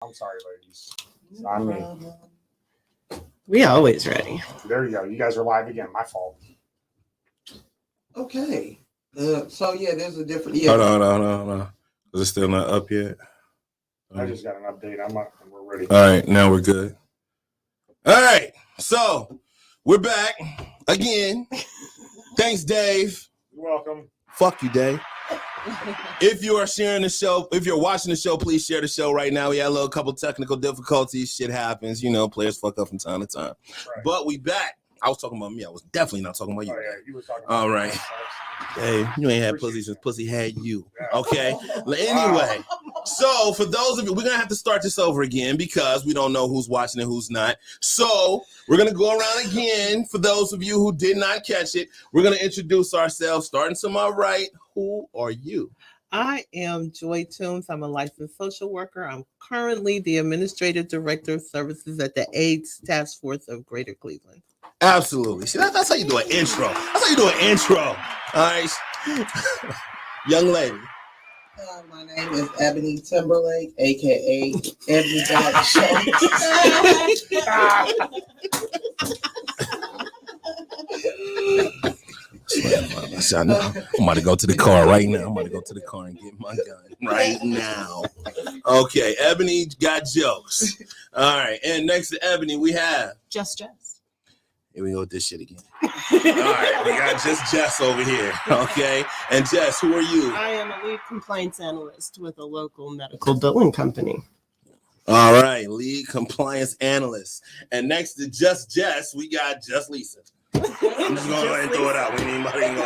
I'm sorry, ladies. It's not me. We always ready. There you go. You guys are live again. My fault. Okay. So yeah, there's a different. Yeah. Hold on. Is it still not up yet? I just got an update. I'm up and we're ready. All right, now we're good. All right, so we're back again. Thanks, Dave. You're welcome. Fuck you, Dave. If you are sharing the show, if you're watching the show, please share the show right now. We had a couple technical difficulties. Shit happens. Players fuck up from time to time. Right. But we back. I was talking about me. I was definitely not talking about you. Oh, yeah, you were talking about all right. Hey, you ain't had pussy since pussy had you. Okay? Anyway, so for those of you, we're going to have to start this over again because we don't know who's watching and who's not. So we're going to go around again. For those of you who did not catch it, we're going to introduce ourselves. Starting to my right, who are you? I am Joy Toombs. I'm a licensed social worker. I'm currently the Administrative Director of Services at the AIDS Task Force of Greater Cleveland. Absolutely. See, that's how you do an intro. That's how you do an intro. All right. Young lady. My name is Ebony Timberlake, a.k.a. Ebony Black I'm about to go to the car right now. I'm about to go to the car and get my gun right now. Okay, Ebony got jokes. All right, and next to Ebony, we have Just Jess. Here we go with this shit again. All right, we got just Jess over here. Okay, and Jess, who are you? I am a lead compliance analyst with a local medical billing company. All right, lead compliance analyst. And next to just Jess, we got just Lisa. I'm just going to go ahead and throw it out. We need anybody going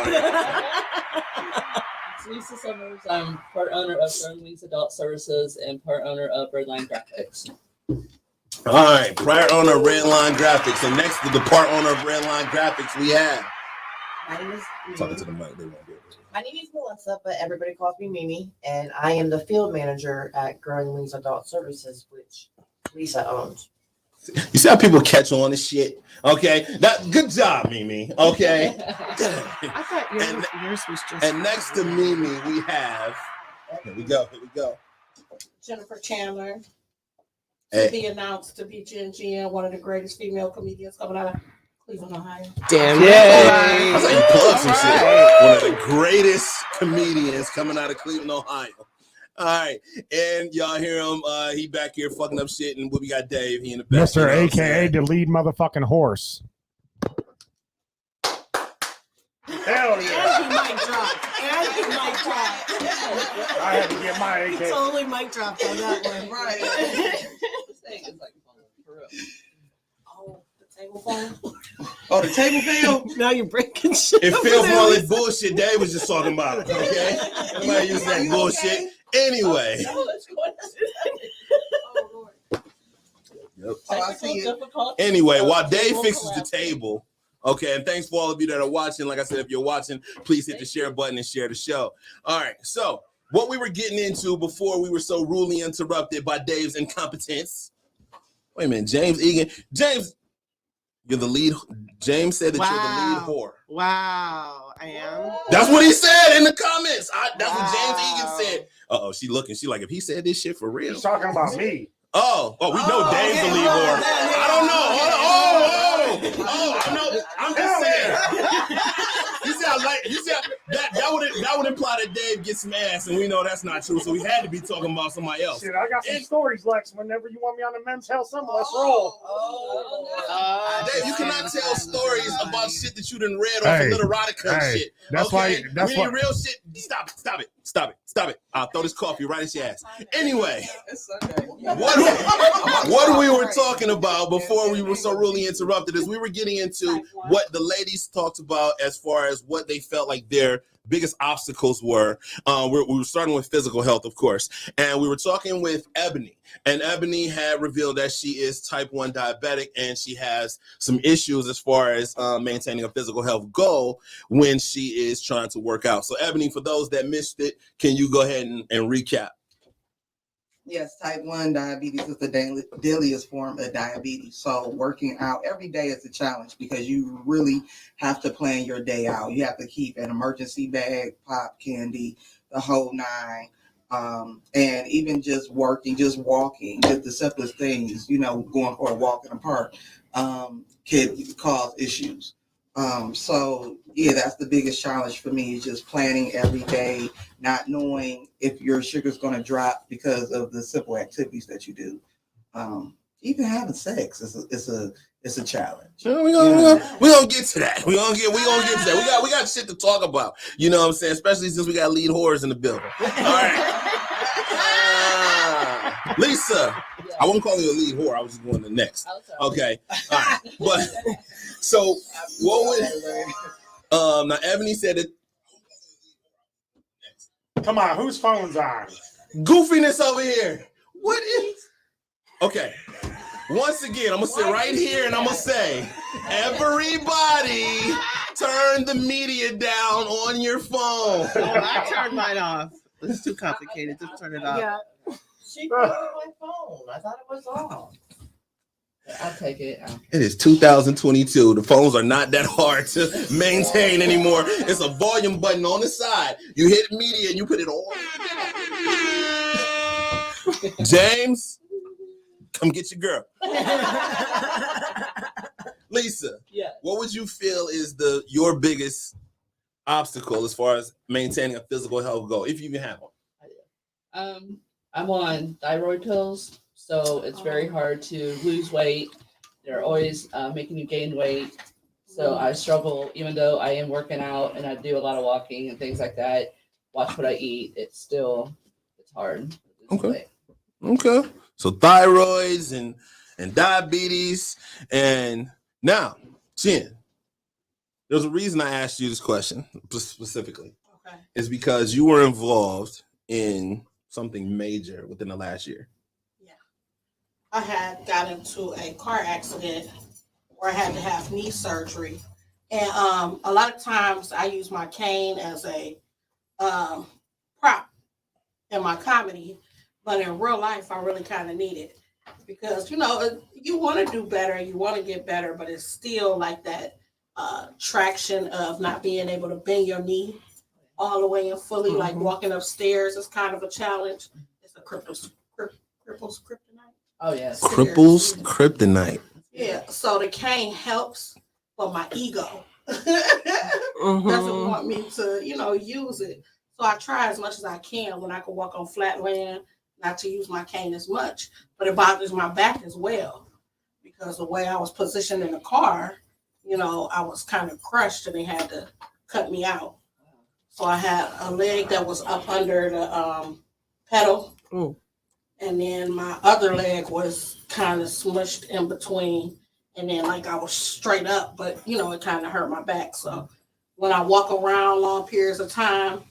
It's Lisa Summers. I'm part owner of Growing Adult Services and part owner of Redline Graphics. All right, prior owner of Redline Graphics. And next to the part owner of Redline Graphics, we have. My name is Talking to the mic. They won't be able to. My name is Melissa, but everybody calls me Mimi, and I am the field manager at Growing Wings Adult Services, which Lisa owns. You see how people catch on to shit? Okay, good job, Mimi. Okay. I thought yours was just. And next to Mimi, we have. Here we go. Jennifer Chandler. Hey. To be announced to be GNGN, one of the greatest female comedians coming out of Cleveland, Ohio. Damn. Yeah. That's how you plug some shit. One of the greatest comedians coming out of Cleveland, Ohio. All right, and y'all hear him. He back here fucking up shit, and we got Dave. He in the back. Mr. AKA the lead motherfucking horse. Hell yeah! And he mic drop. I had to get my AK. Totally mic dropped on that one. Right. This thing is like for real. Oh, the table phone. Oh, the table fell? Now you're breaking shit. It feels more like bullshit Dave was just talking about. Okay, everybody use that bullshit. Okay? Anyway. Yep. I see it. Anyway, while Dave fixes the table, okay, and thanks for all of you that are watching. Like I said, if you're watching, please hit the share button and share the show. All right, so what we were getting into before we were so rudely interrupted by Dave's incompetence. Wait a minute, James Egan. James, you're the lead. James said that you're the lead whore. Wow, I am. That's what he said in the comments. That's what James Egan said. Uh-oh, she looking. She like, if he said this shit for real. He's talking about me. Oh, we know Dave's the lead whore. I don't know. I know. I'm just saying. You see, that would imply that Dave gets some ass, and we know that's not true. So we had to be talking about somebody else. Shit, I got some stories, Lex. Whenever you want me on the Men's Health Summit, let's roll. Dave, you cannot tell stories about shit that you done read off of Little Erotica and shit. That's why. We need real shit. Stop it. I'll throw this coffee right at your ass. Anyway, what we were talking about before we were so rudely interrupted is we were getting into what the ladies talked about as far as what they felt like their biggest obstacles were. We were starting with physical health, of course, and we were talking with Ebony, and Ebony had revealed that she is type 1 diabetic, and she has some issues as far as maintaining a physical health goal when she is trying to work out. So, Ebony, for those that missed it, can you go ahead and recap? Yes, type 1 diabetes is the deadliest form of diabetes. So working out every day is a challenge because you really have to plan your day out. You have to keep an emergency bag, pop, candy, the whole nine. And even just walking, just the simplest things, going for a walk in the park, could cause issues. So yeah, that's the biggest challenge for me, is just planning every day, not knowing if your sugar's going to drop because of the simple activities that you do. Even having sex is a challenge. Yeah, we gonna get to that. We gonna get to that. We got shit to talk about. You know what I'm saying? Especially since we got lead whores in the building. All right. Lisa, I won't call you a lead whore. I was just going to the next. Okay. All right. But so what would now Ebony said that Come on, whose phone's on? goofiness over here. What is okay? Once again, I'm gonna sit right here and I'm gonna say, everybody, turn the media down on your phone. I turned mine off. It's too complicated. Just turn it off. Yeah. She put it on my phone. I thought it was on. I'll take it. It is 2022. The phones are not that hard to maintain anymore. It's a volume button on the side. You hit media and you put it on. James, come get your girl. Lisa, Yeah. what would you feel is your biggest obstacle as far as maintaining a physical health goal, if you even have one? I'm on thyroid pills, so it's very hard to lose weight. They're always making you gain weight. So I struggle, even though I am working out and I do a lot of walking and things like that. Watch what I eat. It's hard. Okay. Okay. So thyroids and diabetes. And now, Jen, there's a reason I asked you this question specifically. Okay. Is because you were involved in something major within the last year. Yeah. I had got into a car accident where I had to have knee surgery. And a lot of times I use my cane as a prop in my comedy, but in real life I really kind of need it because you want to do better, you want to get better, but it's still like that traction of not being able to bend your knee all the way and fully, like walking upstairs is kind of a challenge. It's a cripple's kryptonite. Oh yes. Cripples kryptonite. Yeah, so the cane helps, but my ego doesn't want me to, use it. So I try as much as I can when I can walk on flat land, not to use my cane as much, but it bothers my back as well because the way I was positioned in the car, I was kind of crushed and they had to cut me out. So I had a leg that was up under the pedal. Ooh. And then my other leg was kind of smushed in between. And then like I was straight up, but it kind of hurt my back. So when I walk around long periods of time,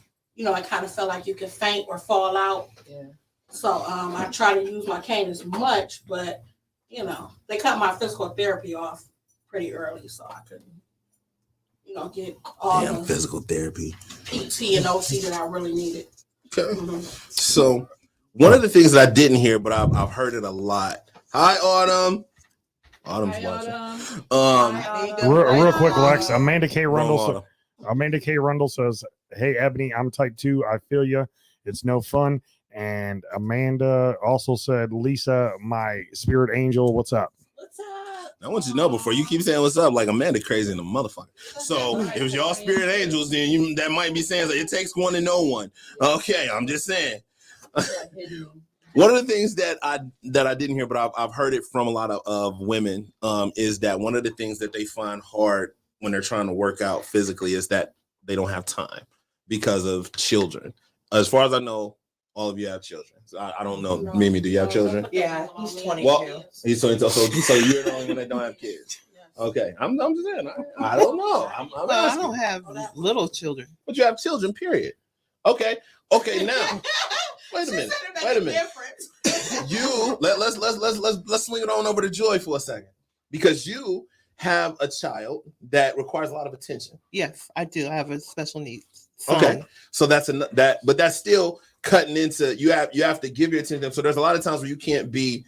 I kind of felt like you could faint or fall out. Yeah. So I try to use my cane as much, but they cut my physical therapy off pretty early, so I couldn't, get all the Physical therapy. PT and OT that I really needed. Okay. So one of the things that I didn't hear, but I've heard it a lot. Hi, Autumn. Autumn's watching. Real quick, Lex. Amanda K. Autumn. Rundle says, "Hey, Ebony, I'm type 2. I feel you. It's no fun." And Amanda also said, "Lisa, my spirit angel, what's up?" What's up? I want you to know before you keep saying what's up, like Amanda crazy in the motherfucker. So if it's y'all spirit angels, then that might be saying that it takes one to know one. Okay, I'm just saying. One of the things that I didn't hear, but I've heard it from a lot of women, is that one of the things that they find hard when they're trying to work out physically is that they don't have time because of children. As far as I know, all of you have children. So I don't know. Mimi, do you have children? Yeah, he's 22. Well, so you're the only one that don't have kids. Okay, I'm just saying. I don't know. I'm I don't have little children. But you have children. Period. Okay. Now. Wait a minute. You let's swing it on over to Joy for a second, because you have a child that requires a lot of attention. Yes, I do. I have a special needs son. Okay, so but that's still cutting into you have to give your attention to them. So there's a lot of times where you can't be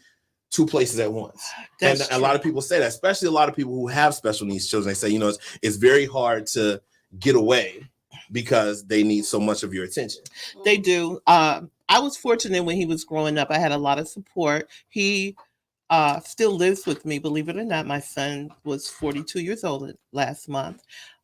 two places at once. And a lot of people say that, especially a lot of people who have special needs children. They say, it's very hard to get away because they need so much of your attention. They do. I was fortunate when he was growing up. I had a lot of support. He still lives with me, believe it or not. My son was 42 years old last month.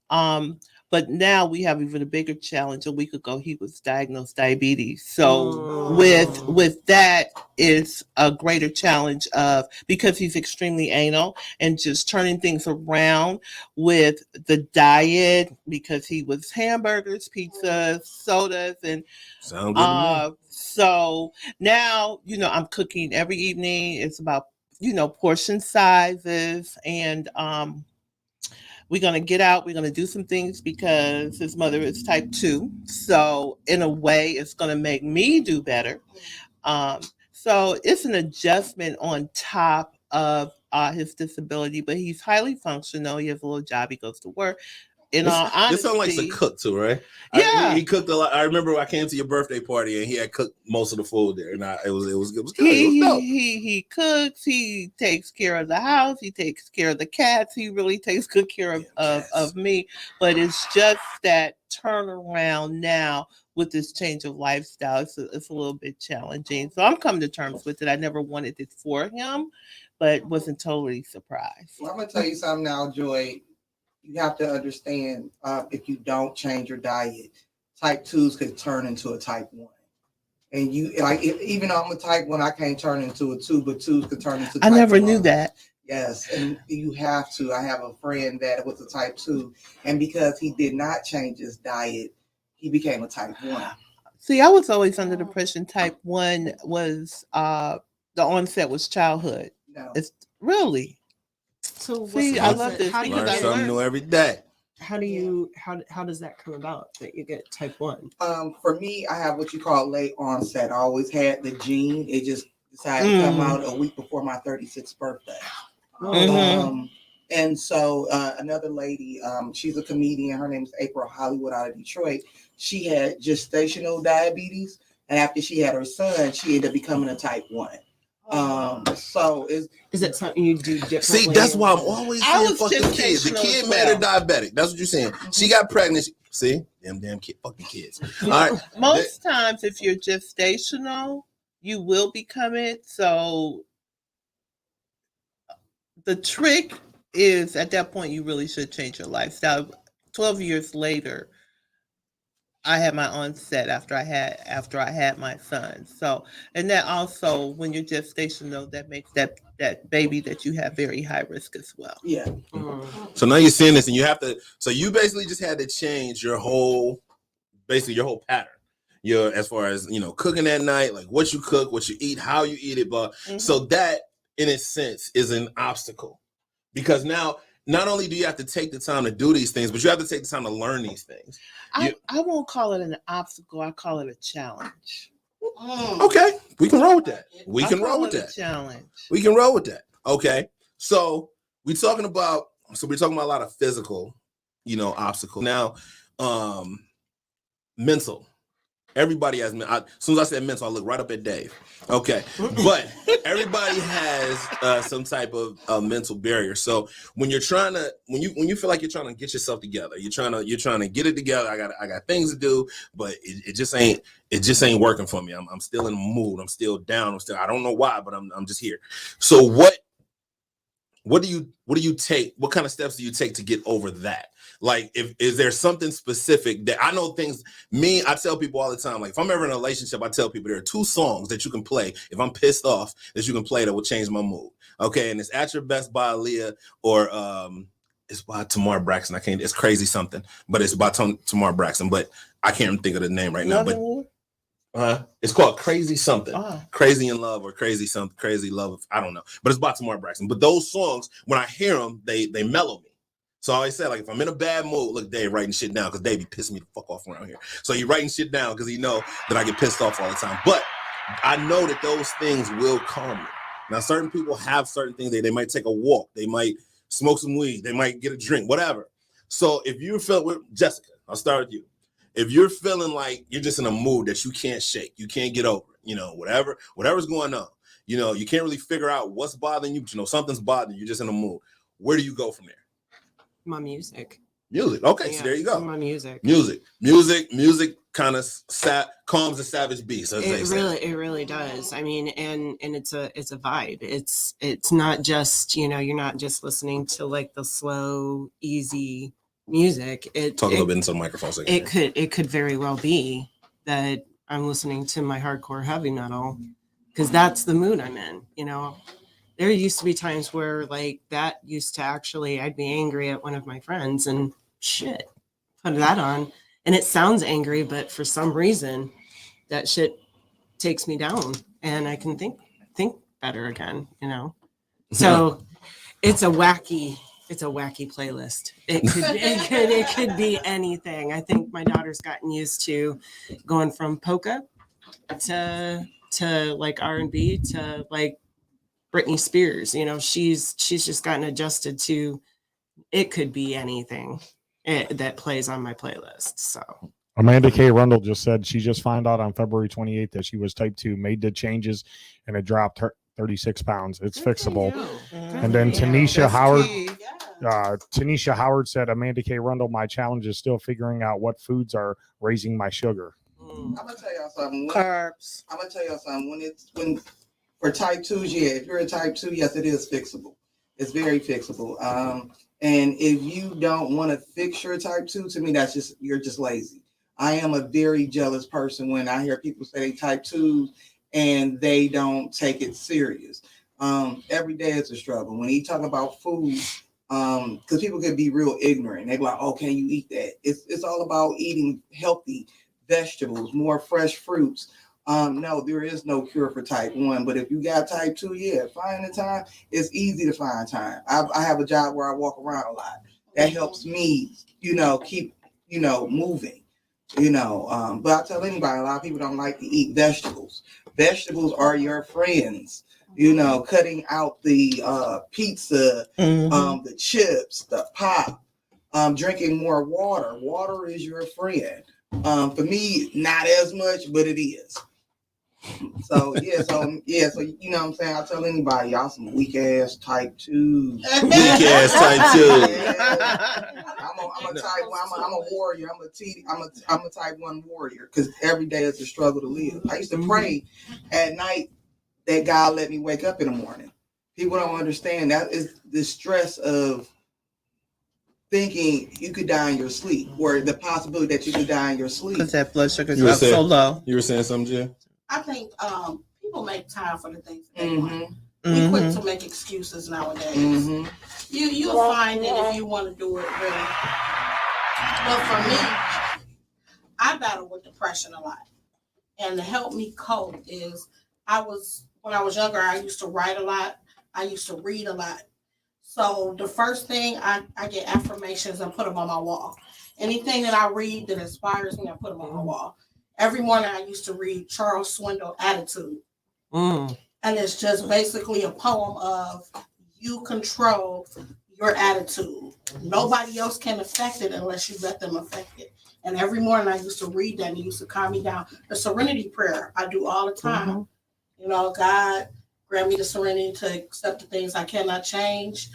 But now we have even a bigger challenge. A week ago, he was diagnosed diabetes. So with that is a greater challenge of, because he's extremely anal, and just turning things around with the diet, because he was hamburgers, pizzas, sodas, and Sound good to me. so now, I'm cooking every evening. It's about, portion sizes, and we're going to get out. We're going to do some things because his mother is type 2. So in a way, it's going to make me do better. So it's an adjustment on top of his disability, but he's highly functional. He has a little job. He goes to work. In all honesty, this sounds like a cook too, right? Yeah. He cooked a lot. I remember I came to your birthday party and he had cooked most of the food there, and it was good. He cooks. He takes care of the house. He takes care of the cats. He really takes good care of me. But it's just that turnaround now with this change of lifestyle. It's a little bit challenging. So I'm coming to terms with it. I never wanted it for him, but wasn't totally surprised. Well, I'm gonna tell you something now, Joy. You have to understand, if you don't change your diet, type 2s could turn into a type 1. And you, like, even though I'm a type 1, I can't turn into a 2, but 2s could turn into type 1. I never knew that. Yes, and you have to. I have a friend that was a type 2, and because he did not change his diet, he became a type 1. See, I was always under the impression type 1 was, the onset was childhood. No. It's really. So See, I love this because Learn I something learned. new every day. how do you how does that come about that you get type 1? For me, I have what you call late onset. I always had the gene. It just decided to come out a week before my 36th birthday. And so another lady, she's a comedian. Her name is April Hollywood out of Detroit. She had gestational diabetes, and after she had her son, she ended up becoming a type 1. So is it something you do differently? See, that's why I'm always I saying was fuck the kids. The gestational kid as made her well. diabetic. That's what you're saying. She got pregnant. See, damn fucking kids. All right. Most times, if you're gestational, you will become it. So the trick is, at that point, you really should change your lifestyle. 12 years later, I had my onset after I had my son. So, and that also, when you're gestational, that makes that baby that you have very high risk as well. yeah. So now you're seeing this, and you have to. So you basically just had to change your whole pattern. As far as cooking at night, like what you cook, what you eat, how you eat it. But so that, in a sense, is an obstacle, because now not only do you have to take the time to do these things, but you have to take the time to learn these things. I won't call it an obstacle. I call it a challenge. Okay, we can roll with that. We I can call roll with it a that. challenge. We can roll with that. Okay, so we're talking about a lot of physical, obstacles. Now, mental. Everybody has. As soon as I said mental, I look right up at Dave. Okay, but everybody has some type of mental barrier. So when you feel like you're trying to get yourself together, you're trying to get it together. I got things to do, but it just ain't working for me. I'm still in a mood. I'm still down. I don't know why, but I'm just here. So what do you take? What kind of steps do you take to get over that? Like, is there something specific that I know things? I tell people all the time, like if I'm ever in a relationship, I tell people there are 2 songs that you can play if I'm pissed off that you can play that will change my mood. Okay, and it's At Your Best by Aaliyah, or it's by Tamar Braxton. It's Crazy Something, but it's by Tamar Braxton, but I can't even think of the name right now. But it's called Crazy Something, Crazy in Love, or Crazy Something, Crazy Love. I don't know, but it's by Tamar Braxton. But those songs, when I hear them, they mellow me. So I always say, like, if I'm in a bad mood, look, Dave writing shit down, because Dave be pissing me the fuck off around here. So he writing shit down because he know that I get pissed off all the time. But I know that those things will calm me. Now, certain people have certain things. They might take a walk. They might smoke some weed. They might get a drink, whatever. So if you feel with Jessica, I'll start with you. If you're feeling like you're just in a mood that you can't shake, you can't get over it, whatever's going on, you can't really figure out what's bothering you, but something's bothering you, you're just in a mood. Where do you go from there? My music. Music. Okay, so Yeah, there you go. My music. Music kind of calms the savage beast, as they say. It really does. I mean, and it's a vibe. It's not just, you're not just listening to like the slow, easy music. Talk a little bit into the microphone. So It could very well be that I'm listening to my hardcore heavy metal because that's the mood I'm in. There used to be times where like that used to actually, I'd be angry at one of my friends and shit, put that on. And it sounds angry, but for some reason that shit takes me down and I can think better again, So it's a wacky playlist. It could be anything. I think my daughter's gotten used to going from polka to like R&B to like Britney Spears. She's just gotten adjusted to it could be anything that plays on my playlist. So Amanda K. Rundle just said she just found out on February 28th that she was type 2, made the changes, and it dropped her 36 pounds. It's fixable. And then Tanisha Howard, Tanisha Howard said, Amanda K. Rundle, my challenge is still figuring out what foods are raising my sugar. I'm gonna tell y'all something. Carbs. I'm gonna tell y'all something. When for type 2s, yeah, if you're a type 2, yes, it is fixable. It's very fixable. And if you don't want to fix your type 2, to me, you're just lazy. I am a very jealous person when I hear people say they type 2s and they don't take it serious. Every day it's a struggle. When you talk about food, because people can be real ignorant. They're like, oh, can you eat that? It's all about eating healthy vegetables, more fresh fruits. No, there is no cure for type 1, but if you got type 2, yeah, find the time. It's easy to find time. I have a job where I walk around a lot. That helps me, keep, moving. But I tell anybody, a lot of people don't like to eat vegetables. Vegetables are your friends. Cutting out the pizza, the chips, the pop, drinking more water. Water is your friend. For me, not as much, but it is. So you know what I'm saying? I tell anybody, y'all some weak ass type 2s. Weak ass type 2. I'm a type 1. I'm a warrior. I'm a type 1 warrior because every day is a struggle to live. I used to pray at night that God let me wake up in the morning. People don't understand that is the stress of thinking you could die in your sleep, or the possibility that you could die in your sleep. Because that blood sugar is so low. You were saying something, Jim? I think people make time for the things that they want. We quit to make excuses nowadays. You'll find it if you want to do it really. But for me, I battle with depression a lot. And to help me cope is when I was younger, I used to write a lot. I used to read a lot. So the first thing, I get affirmations and put them on my wall. Anything that I read that inspires me, I put them on my wall. Every morning I used to read Charles Swindoll Attitude. And it's just basically a poem of you control your attitude. Nobody else can affect it unless you let them affect it. And every morning I used to read that and it used to calm me down. The serenity prayer I do all the time. God, grant me the serenity to accept the things I cannot change.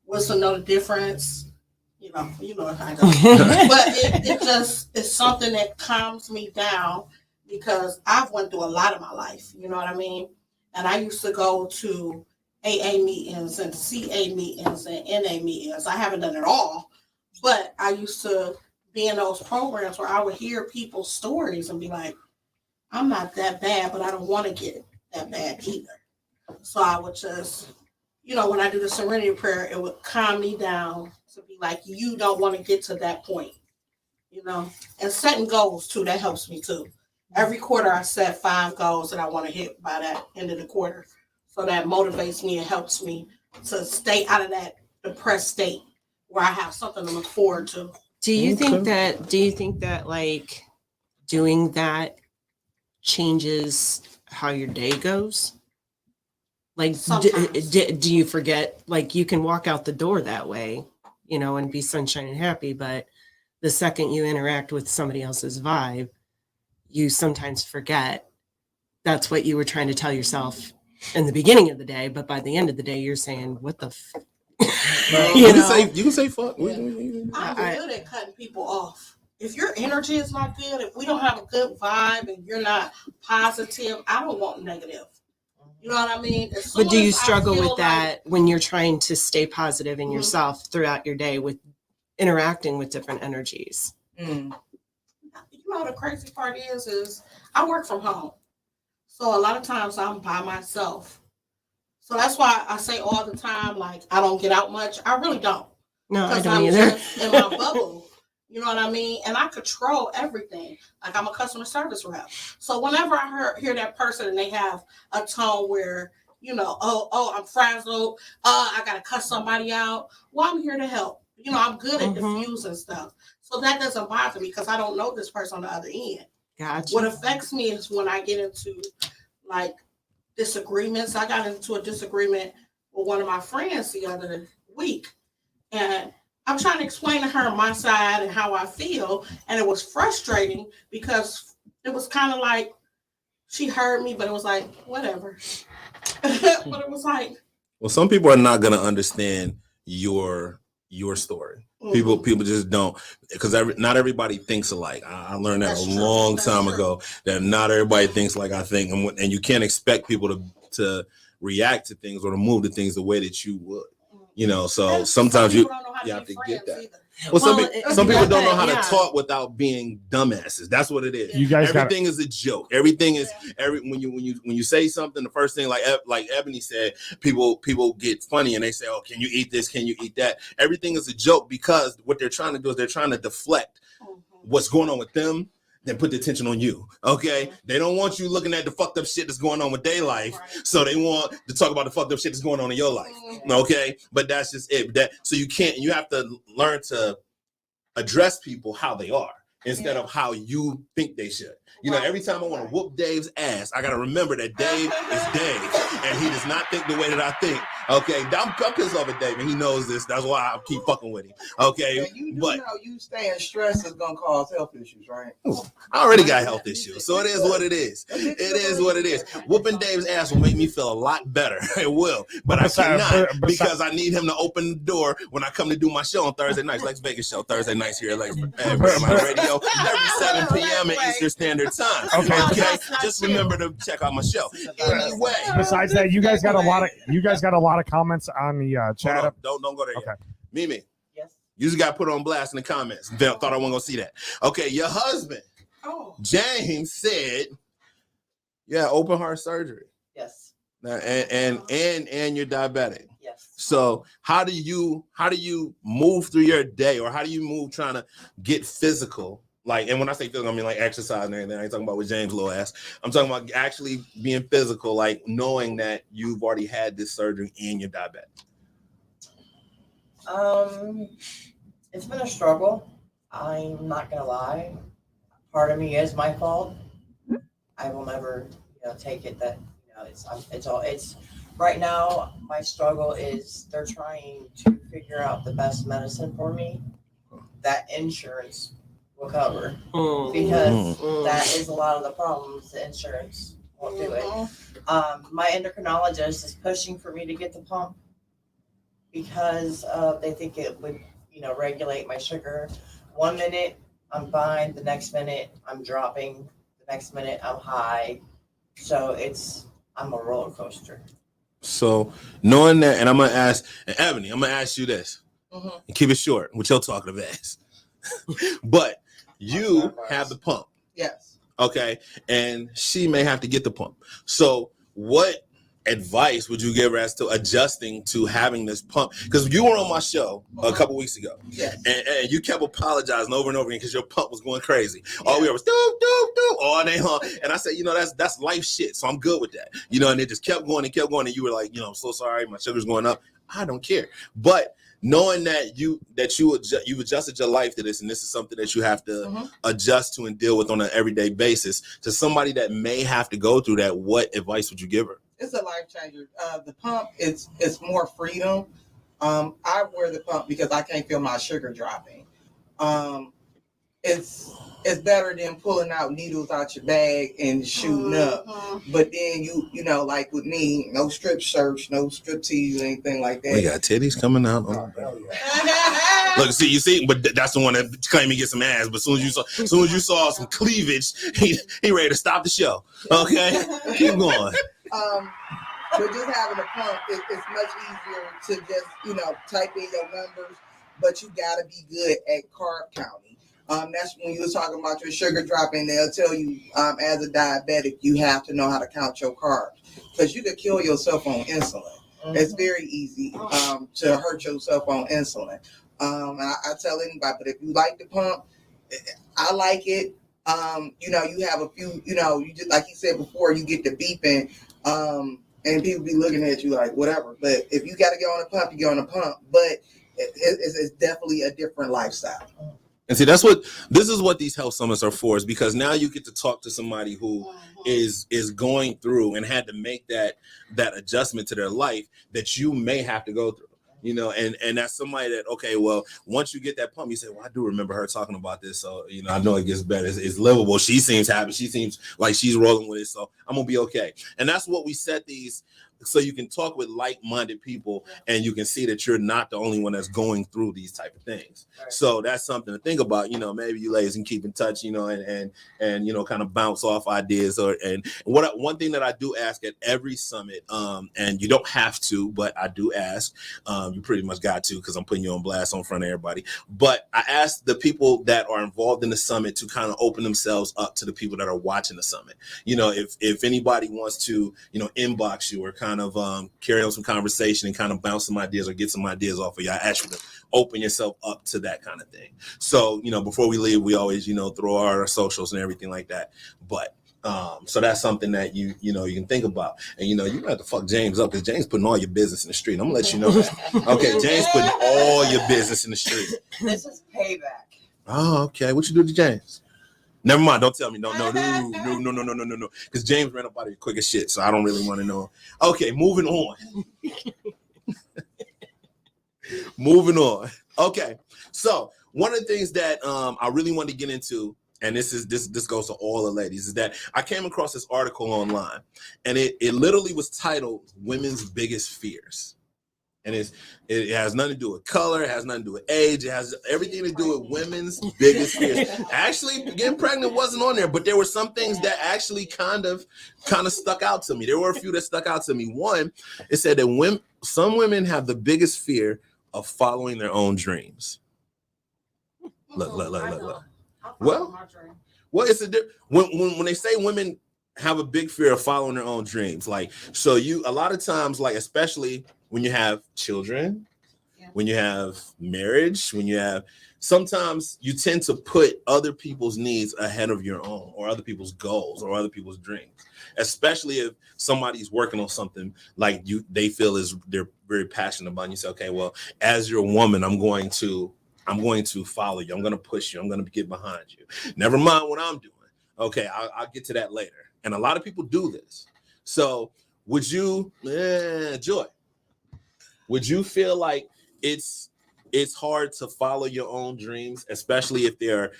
Wisdom know the difference. You know how I go. But it's something that calms me down because I've went through a lot of my life. You know what I mean? And I used to go to AA meetings and CA meetings and NA meetings. I haven't done it all, but I used to be in those programs where I would hear people's stories and be like, I'm not that bad, but I don't want to get that bad either. So I would just, when I do the serenity prayer, it would calm me down to be like, you don't want to get to that point, and setting goals too. That helps me too. Every quarter I set 5 goals that I want to hit by that end of the quarter. So that motivates me and helps me to stay out of that depressed state where I have something to look forward to. Do you think that like doing that changes how your day goes? Like, do you forget, like you can walk out the door that way, and be sunshine and happy, but the second you interact with somebody else's vibe, you sometimes forget that's what you were trying to tell yourself in the beginning of the day, but by the end of the day, you're saying, what the You can say fuck. Yeah. I'm I- good at cutting people off. If your energy is not good, if we don't have a good vibe and you're not positive, I don't want negative. You know what I mean? As But soon do you as I struggle feel with that when you're trying to stay positive in Mhm. yourself throughout your day with interacting with different energies? Mm. You know, the crazy part is I work from home. So a lot of times I'm by myself. So that's why I say all the time, like, I don't get out much. I really don't. No, I Because don't I'm either. just in my bubble. You know what I mean? And I control everything. Like, I'm a customer service rep. So whenever I hear that person and they have a tone where, you know, oh, I'm frazzled. I got to cuss somebody out. Well, I'm here to help. You know, I'm good at Mhm. diffusing stuff. So that doesn't bother me because I don't know this person on the other end. Gotcha. What affects me is when I get into, like, disagreements. I got into a disagreement with one of my friends the other week. And I'm trying to explain to her my side and how I feel. And it was frustrating because it was kind of like she heard me, but it was like, whatever. But it was like, Well, some people are not gonna understand your story. People just don't, because not everybody thinks alike. I learned that That's a true. long That's time true. ago, that not everybody thinks like I think, and you can't expect people to react to things or to move to things the way that you would. You know, so and sometimes some you people don't know how have be to get friends that. either. Well, some Well, people don't know how yeah. to talk without being dumbasses. That's what it is. You guys got Everything is a joke. Everything is when you say something, the first thing, like Ebony said, people get funny and they say, "Oh, can you eat this? Can you eat that?" Everything is a joke because what they're trying to do is they're trying to deflect what's going on with them, then put the attention on you. Okay, they don't want you looking at the fucked up shit that's going on with their life, so they want to talk about the fucked up shit that's going on in your life. Okay, but that's just it. So you have to learn to address people how they are instead of how you think they should. You know, every time I want to whoop Dave's ass, I got to remember that Dave is Dave and he does not think the way that I think. Okay, I'm pissed off at Dave and he knows this. That's why I keep fucking with him. Okay, And you do but know you staying stressed is gonna cause health issues, right? I already got health issues, so it is what it is. It is what it is. Whooping Dave's ass will make me feel a lot better. It will, but I cannot because I need him to open the door when I come to do my show on Thursday nights, Lex Vegas show Thursday nights here at Lex Radio every 7 p.m. at Eastern Standard Time. Okay, just remember to check out my show. Anyway, besides that, you guys got a lot of comments on the chat. hold on. Don't go there yet. Okay. Yes. Mimi, you just got put on blast in the comments. Thought I wasn't gonna see that. Okay, your husband, James, said, "Yeah, open heart surgery." Yes. Now, and you're diabetic. Yes. So how do you move through your day, or how do you move trying to get physical? Like, and when I say physical, I mean like exercise and everything. I ain't talking about what James little ass. I'm talking about actually being physical, like knowing that you've already had this surgery and you're diabetic. It's been a struggle. I'm not gonna lie. Part of me is my fault. I will never, take it that it's right now. My struggle is they're trying to figure out the best medicine for me that insurance will cover because that is a lot of the problems. The insurance won't do it. My endocrinologist is pushing for me to get the pump because they think it would, regulate my sugar. 1 minute I'm fine, the next minute I'm dropping, the next minute I'm high. So I'm a roller coaster. So knowing that, and I'm gonna ask, and Ebony, I'm gonna ask you this, and keep it short with your talkative ass. But you have the pump. Yes. Okay, and she may have to get the pump. So what advice would you give her as to adjusting to having this pump? Because you were on my show a couple weeks ago, and you kept apologizing over and over again because your pump was going crazy. All we heard was do all day long, and I said, that's life shit, so I'm good with that. And it just kept going and kept going, and you were like, I'm so sorry, my sugar's going up. I don't care, but knowing that you've adjusted your life to this, and this is something that you have to adjust to and deal with on an everyday basis, to somebody that may have to go through that, what advice would you give her? It's a life changer. The pump, it's more freedom. I wear the pump because I can't feel my sugar dropping. it's better than pulling out needles out your bag and shooting up. But then you know, like with me, no strip search, no strip tease, anything like that. We got titties coming out. Look, see, you see, but that's the one that claimed he get some ass. But as soon as you saw some cleavage, he ready to stop the show. Okay, keep going. But just having a pump, it's much easier to just, you know, type in your numbers, but you got to be good at carb counting. That's when you were talking about your sugar dropping. They'll tell you, as a diabetic, you have to know how to count your carbs because you could kill yourself on insulin. It's very easy to hurt yourself on insulin. I tell anybody, but if you like the pump, I like it. You know, you have a few, you know, you just like you said before, you get the beeping. And people be looking at you like whatever. But if you got to get on a pump, you get on a pump. But it's definitely a different lifestyle. And see, this is what these health summits are for, is because now you get to talk to somebody who is going through and had to make that adjustment to their life that you may have to go through. You know, and that's somebody that, okay, well, once you get that pump, you say, well, I do remember her talking about this. So, you know, I know it gets better. It's livable. She seems happy. She seems like she's rolling with it. So I'm going to be okay. And that's what we set these, so you can talk with like-minded people and you can see that you're not the only one that's going through these type of things. Right. So that's something to think about. You know, maybe you ladies can keep in touch, you know, and you know, kind of bounce off ideas. One thing that I do ask at every summit, and you don't have to, but I do ask, you pretty much got to, because I'm putting you on blast in front of everybody. But I ask the people that are involved in the summit to kind of open themselves up to the people that are watching the summit. You know, if anybody wants to, you know, inbox you or kind of carry on some conversation and kind of bounce some ideas or get some ideas off of you, I ask you to open yourself up to that kind of thing. So, you know, before we leave, we always, you know, throw our socials and everything like that. But so that's something that you know, you can think about. And, you know, you have to fuck James up because James putting all your business in the street. I'm gonna let you know that. Okay, James putting all your business in the street. This is payback. Oh, okay. What you do to James? Never mind. Don't tell me. No. Because James ran up out of here quick as shit, so I don't really want to know. Okay, moving on. Moving on. Okay, so one of the things that I really wanted to get into, and this goes to all the ladies, is that I came across this article online, and it literally was titled "Women's Biggest Fears." And it has nothing to do with color, it has nothing to do with age, it has everything to do with women's biggest fears. Actually, getting pregnant wasn't on there, but there were some things that actually kind of stuck out to me. There were a few that stuck out to me. One, it said that some women have the biggest fear of following their own dreams. Look. Well, it's when they say women have a big fear of following their own dreams, like, so a lot of times, like, especially when you have children, when you have marriage, sometimes you tend to put other people's needs ahead of your own, or other people's goals, or other people's dreams, especially if somebody's working on something like they feel they're very passionate about. And you say, okay, well, as your woman, I'm going to follow you. I'm going to push you. I'm going to get behind you. Never mind what I'm doing. Okay, I'll get to that later. And a lot of people do this. So would you, Joy, would you feel like it's hard to follow your own dreams, especially if there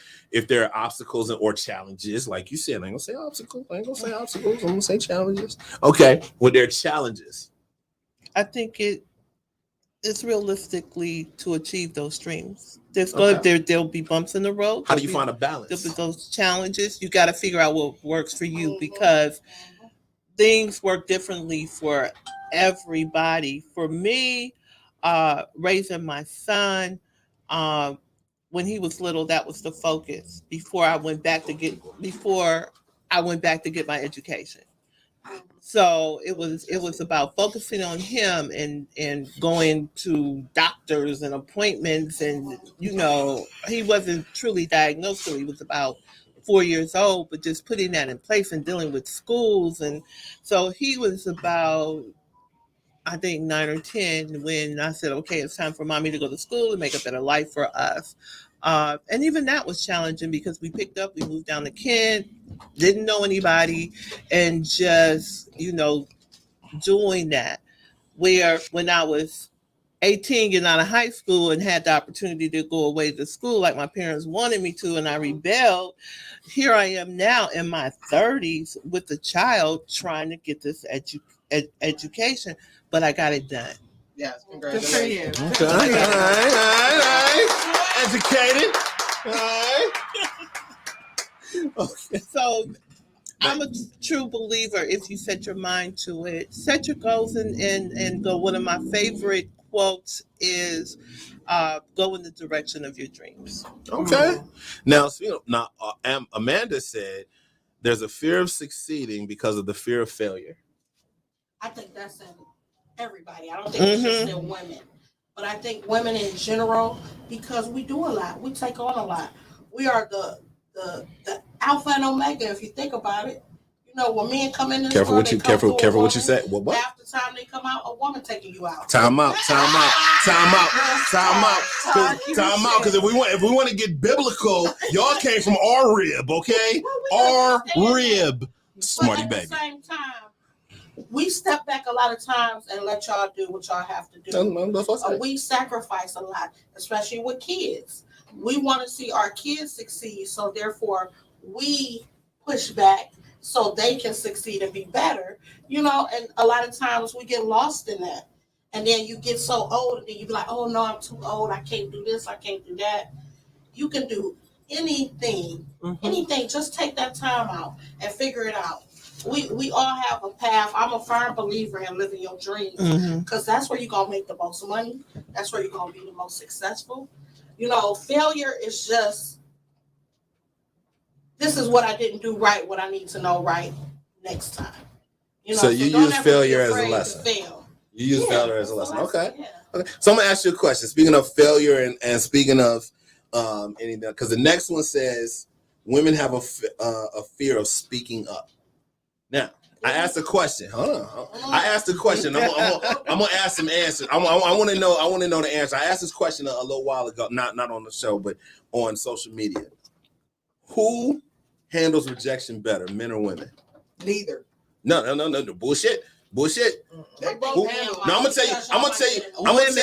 are obstacles or challenges? Like you said, I ain't gonna say obstacles. I'm gonna say challenges. Okay, well, there are challenges. I think it's realistically to achieve those dreams. There'll be bumps in the road. How do you find a balance? There'll be those challenges. You got to figure out what works for you, because things work differently for everybody. For me, raising my son, when he was little, that was the focus before I went back to get my education. So it was about focusing on him and going to doctors and appointments, and, you know, he wasn't truly diagnosed till he was about 4 years old, but just putting that in place and dealing with schools. And so he was about, I think, 9 or 10 when I said, okay, it's time for mommy to go to school and make a better life for us. And even that was challenging because we moved down to Kent, didn't know anybody, and just, you know, doing that. Where when I was 18, getting out of high school and had the opportunity to go away to school like my parents wanted me to, and I rebelled. Here I am now in my 30s with a child trying to get this education, but I got it done. Yes, Good for you. Okay. All right. Educated. All right. Okay. So I'm a true believer. If you set your mind to it, set your goals and go. One of my favorite quotes is, "Go in the direction of your dreams." Okay. Now, Amanda said there's a fear of succeeding because of the fear of failure. I think that's in everybody. I don't think it's just in women, but I think women in general, because we do a lot, we take on a lot. We are the alpha and omega. If you think about it, you know, when men come in this Careful world, what you they come careful through a what you woman. say. What? Half the time they come out, a woman taking you out. Time out. Because if we want to get biblical, y'all came from our rib, okay? Our rib, smarty But baby. at the same time, we step back a lot of times and let y'all do what y'all have to do. We sacrifice a lot, especially with kids. We want to see our kids succeed, so therefore we push back so they can succeed and be better, you know, and a lot of times we get lost in that. And then you get so old and then you be like, oh no, I'm too old, I can't do this, I can't do that. You can do anything, just take that time out and figure it out. We all have a path. I'm a firm believer in living your dreams, because that's where you're going to make the most money. That's where you're going to be the most successful. You know, failure is just, this is what I didn't do right, what I need to know right next time. You know, So you don't use ever be failure as a afraid to lesson. fail. You use failure as a lesson. Okay. Yeah. Okay. So I'm gonna ask you a question. Speaking of failure and speaking of anything, because the next one says women have a fear of speaking up. Now, I asked a question. Hold on. I asked a question. I'm gonna ask some answers. I want to know. I want to know the answer. I asked this question a little while ago, not on the show, but on social media. Who handles rejection better, men or women? Neither. No. Bullshit. They both Who? handle it. No, I'm gonna tell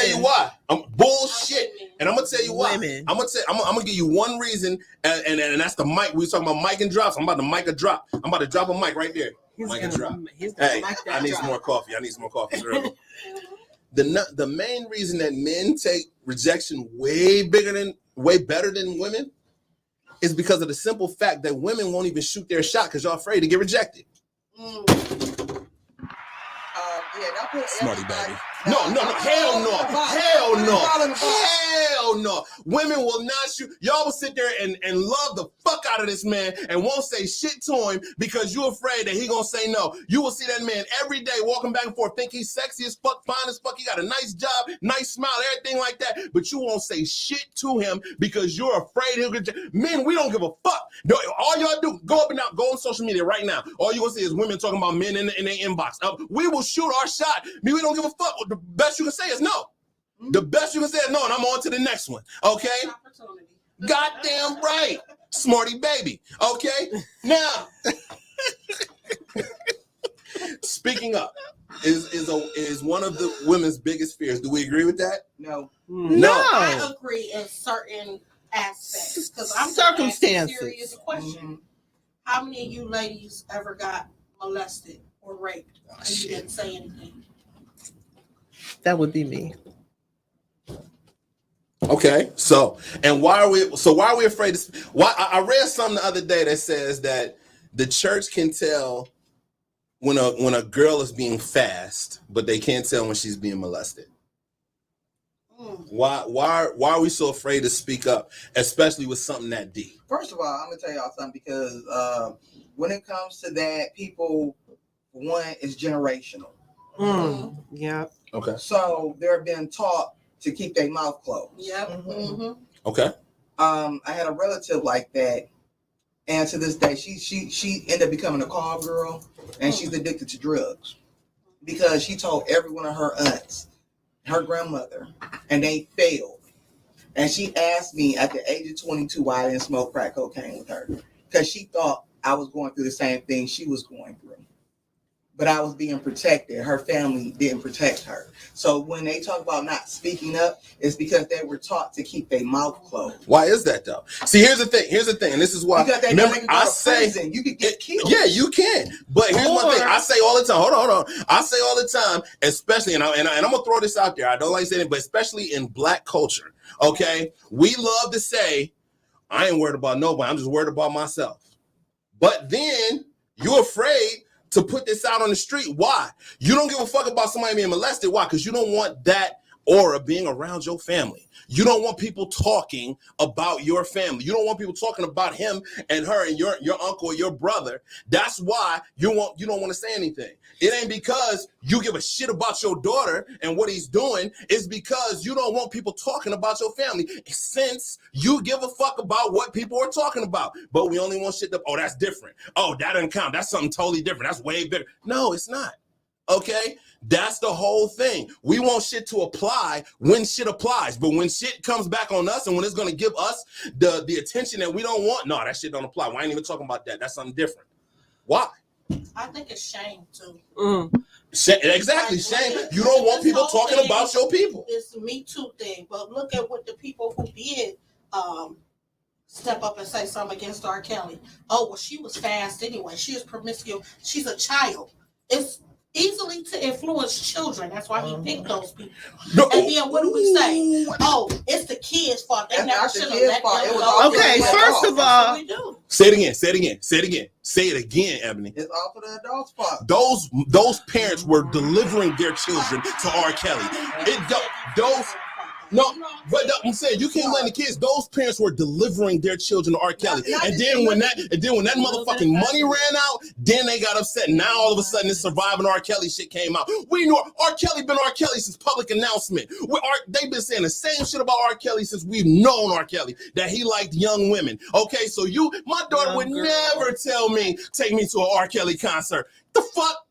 you why. Bullshit. And I'm gonna tell you why. Women. I'm gonna give you one reason, and that's the mic. We was talking about mic and drops. I'm about to mic a drop. I'm about to drop a mic right there. Mic and drop. Hey, I need some more coffee. It's early. The main reason that men take rejection way better than women is because of the simple fact that women won't even shoot their shot because y'all afraid to get rejected. Smarty baby. No. Hell no. Women will not shoot. Y'all will sit there and love the fuck out of this man and won't say shit to him because you're afraid that he gonna say no. You will see that man every day walking back and forth, think he's sexy as fuck, fine as fuck, he got a nice job, nice smile, everything like that, but you won't say shit to him because you're afraid he'll get. Men, we don't give a fuck. All y'all do, go up and down, go on social media right now. All you gonna see is women talking about men in their inbox. We will shoot our shot. We don't give a fuck. The best you can say is no. The best you can say is no, and I'm on to the next one. Okay? Goddamn right. Smarty baby. Okay? Now, speaking up is one of the women's biggest fears. Do we agree with that? No. I agree in certain aspects, because I'm Circumstances. Serious question. How many of you ladies ever got molested or raped and you didn't say anything? That would be me. Okay, so why are we afraid to? Why I read something the other day that says that the church can tell when a girl is being fast, but they can't tell when she's being molested. Why are we so afraid to speak up, especially with something that deep? First of all, I'm gonna tell y'all something, because when it comes to that, people, one, is generational. Yeah. Okay. So they're being taught to keep their mouth closed. Yep. Okay. I had a relative like that, and to this day, she ended up becoming a call girl, and she's addicted to drugs because she told every one of her aunts, her grandmother, and they failed. And she asked me at the age of 22 why I didn't smoke crack cocaine with her, because she thought I was going through the same thing she was going through. but I was being protected. Her family didn't protect her. So when they talk about not speaking up, it's because they were taught to keep their mouth closed. Why is that though? See, here's the thing, and this is why. Because they remember, know they can go to prison. You could get killed. Yeah, you can. But here's one thing I say all the time. Hold on. I say all the time, especially, and I'm gonna throw this out there. I don't like saying it, but especially in Black culture. Okay, we love to say, "I ain't worried about nobody. I'm just worried about myself." But then you're afraid to put this out on the street. Why? You don't give a fuck about somebody being molested. Why? Because you don't want that aura being around your family. You don't want people talking about your family. You don't want people talking about him and her and your uncle or your brother. That's why you don't want to say anything. It ain't because you give a shit about your daughter and what he's doing. It's because you don't want people talking about your family, since you give a fuck about what people are talking about. But we only want shit to, that's different. Oh, that doesn't count. That's something totally different. That's way bigger. No, it's not. Okay? That's the whole thing. We want shit to apply when shit applies. But when shit comes back on us and when it's going to give us the attention that we don't want, no, that shit don't apply. We ain't even talking about that. That's something different. Why? I think it's shame too. Exactly, shame. You don't want people talking about your people. It's the Me Too thing. But look at what the people who did step up and say something against R. Kelly. Oh, well, she was fast anyway. She is promiscuous. She's a child. It's easily to influence children. That's why he picked those people. No. And then what do we say? Oh, it's the kids' fault. They never should have let them go. Okay, first of all, say it again. Say it again, Ebony. It's all for the adults' fault. Those parents were delivering their children to R. Kelly. I'm saying you can't blame the kids. Those parents were delivering their children to R. Kelly, and then when that motherfucking money ran out, then they got upset. Now all of a sudden, this surviving R. Kelly shit came out. We know R. Kelly been R. Kelly since public announcement. They've been saying the same shit about R. Kelly since we've known R. Kelly, that he liked young women. Okay, so my daughter would never tell me, take me to an R. Kelly concert. The fuck?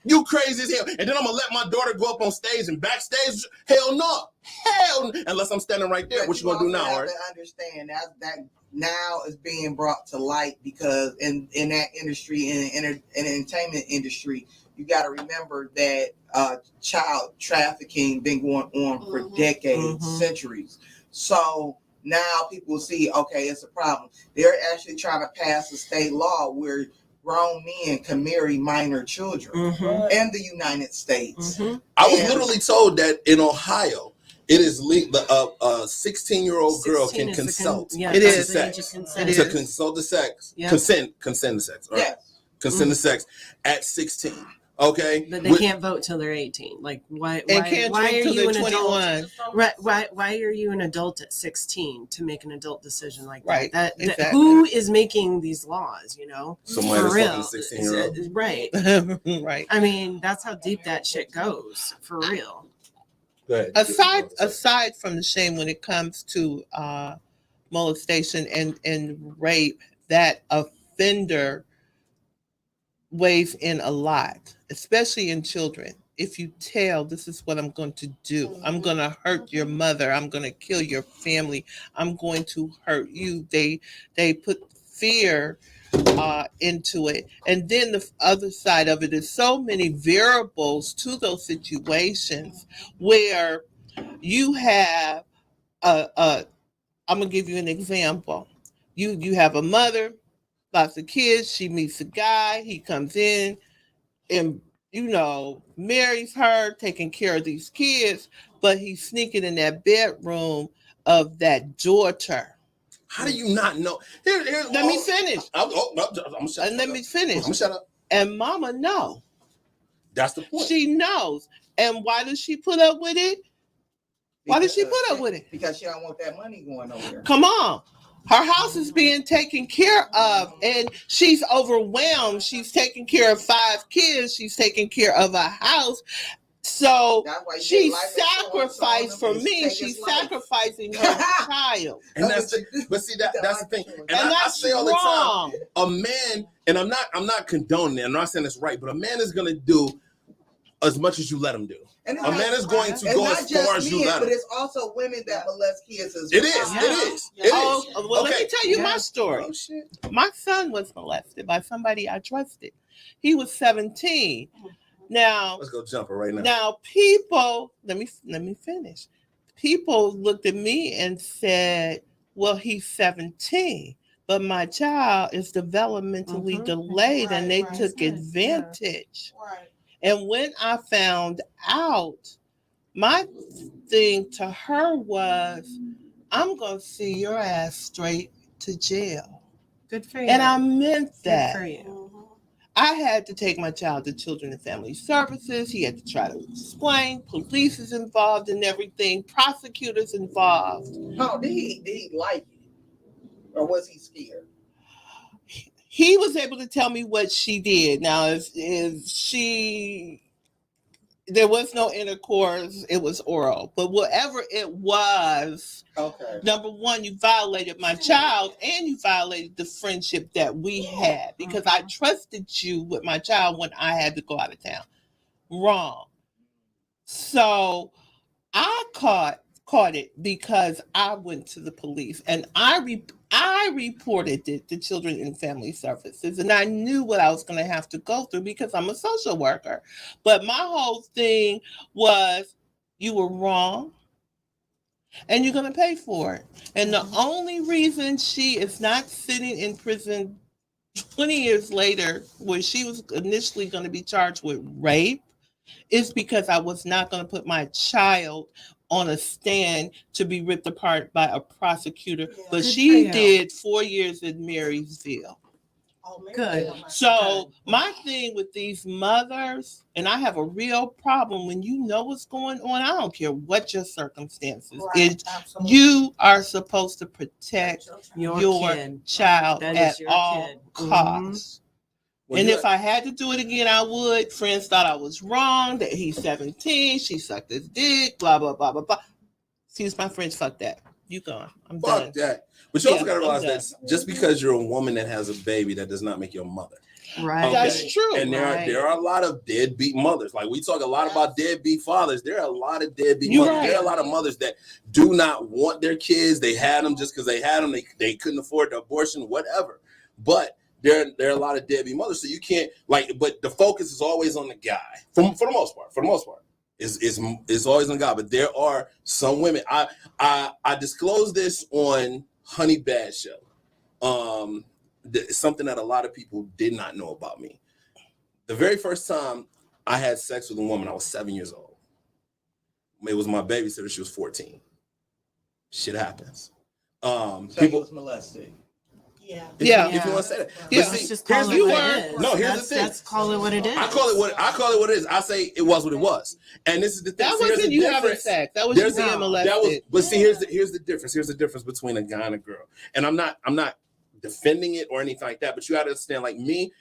You crazy as hell. And then I'm gonna let my daughter go up on stage and backstage? Hell no. Unless I'm standing right there. What you gonna do now, right? To understand that now is being brought to light because in that industry, in the entertainment industry, you got to remember that child trafficking been going on for decades, centuries. So now people see, okay, it's a problem. They're actually trying to pass a state law where grown men can marry minor children in the United States. I was literally told that in Ohio, it is legal. A 16-year-old girl can consult. It is to consult the sex. Consent to sex. Right? Yes. Consent to sex at 16. Okay, but they can't vote till they're 18. Like why are you an 21? Adult? Right? Why are you an adult at 16 to make an adult decision like that? Right. That exactly. Who is making these laws? You know, somebody that's 16-year-old. Right. Right. I mean, that's how deep that shit goes for real. Go ahead. Aside from the shame when it comes to molestation and rape, that offender weighs in a lot, especially in children. If you tell, this is what I'm going to do, I'm going to hurt your mother, I'm going to kill your family, I'm going to hurt you. They put fear into it. And then the other side of it is so many variables to those situations where you have I'm going to give you an example. You have a mother, lots of kids, she meets a guy, he comes in and marries her, taking care of these kids, but he's sneaking in that bedroom of that daughter. How do you not know? Let me finish. I'm gonna shut Let me finish. I'm gonna shut up. And mama know. That's the point. She knows. And why does she put up with it? Why does she put up with it? Because she don't want that money going over there. Come on. Her house is being taken care of and she's overwhelmed. She's taking care of 5 kids. She's taking care of a house. So she sacrificed for me. She's sacrificing her child. And that's the thing. And I say all the time, a man, and I'm not condoning it, I'm not saying it's right, but a man is gonna do as much as you let him do. A man is going to go as far as you let him. But it's also women that molest kids as well. It is. Well, let me tell you my story. Oh, shit. My son was molested by somebody I trusted. He was 17. Now, Let's go jump it right now. now people, let me finish. People looked at me and said, "Well, he's 17, but my child is developmentally delayed, and they Right, took right. advantage." Right. And when I found out, my thing to her was, "I'm gonna see your ass straight to jail," Good for you. and I meant Good that. for you. Mhm. I had to take my child to Children and Family Services. He had to try to explain. Police is involved in everything. Prosecutors involved. Oh, did he like it, or was he scared? He was able to tell me what she did. Now, if she, there was no intercourse, it was oral. But whatever it was, Okay. number one, you violated my child and you violated the friendship that we had because I trusted you with my child when I had to go out of town. Wrong. So I caught it because I went to the police and I reported it to Children and Family Services, and I knew what I was going to have to go through because I'm a social worker. But my whole thing was, you were wrong and you're going to pay for it. And the only reason she is not sitting in prison 20 years later, where she was initially going to be charged with rape, is because I was not going to put my child on a stand to be ripped apart by a prosecutor. But Good for she you. did 4 years in Marysville. Oh, maybe Good. they might- So my thing with these mothers, and I have a real problem when you know what's going on, I don't care what your circumstances, Right, is absolutely. you are supposed to protect Your your kid. child That at is your all kid. costs. Well, And you if I had to do it again, I would. Friends thought I was wrong, that he's 17, she sucked his dick, blah, blah, blah, blah, blah. Excuse my French, fuck that. You gone. I'm fuck done. that. But you also Yeah, got to I'm realize that just because you're a woman that has a baby, that does not make you a mother. Right. Okay. That's true. And there are a lot of deadbeat mothers. Like we talk a lot about deadbeat fathers. There are a lot of deadbeat You're mothers. right. There are a lot of mothers that do not want their kids. They had them just because they had them. They couldn't afford the abortion, whatever. But there are a lot of deadbeat mothers. So you can't but the focus is always on the guy for the most part. For the most part, is always on the guy. But there are some women. I disclosed this on Honey Bad Show. Something that a lot of people did not know about me. The very first time I had sex with a woman, I was 7 years old. It was my babysitter. She was 14. Shit happens. So he People was molested. Yeah. if you want to say that. Yeah. But Let's see, just call here's it the what thing. it is. No, here's That's- the thing. Let's call it what it is. I call it what it is. I say it was what it was. And this is the thing. That See, here's wasn't the you having difference. sex. That was you There's being no- molested. But see, here's the difference. Here's the difference between a guy and a girl. And I'm not defending it or anything like that. But you got to understand, like me,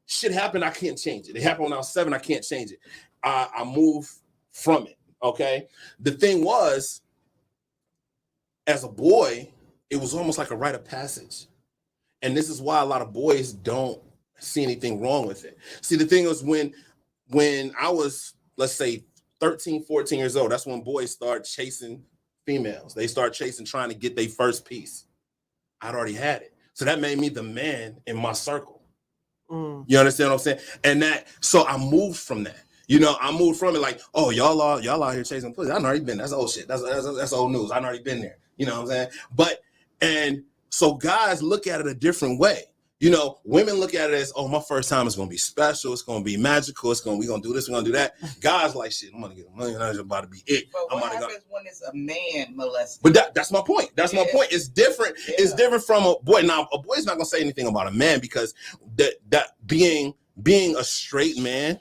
shit happened. I can't change it. It happened when I was 7. I can't change it. I move from it. Okay. The thing was, as a boy, it was almost like a rite of passage. And this is why a lot of boys don't see anything wrong with it. See, the thing is when I was, let's say, 13, 14 years old, that's when boys start chasing females. They start trying to get their first piece. I'd already had it. So that made me the man in my circle. You understand what I'm saying? And so I moved from that. I moved from it like, oh, y'all out here chasing pussy. I've already been. That's old shit. That's old news. I've already been there. You know what I'm saying? And so guys look at it a different way. Women look at it as, oh, my first time is gonna be special. It's gonna be magical. We're gonna do this. We're gonna do that. Guys like, shit, I'm gonna get $1 million. That's about to be it. But what happens when it's a man molested? But that's my point. That's my point. It's different. Yeah. It's different from a boy. Now, a boy's not gonna say anything about a man because that being a straight man,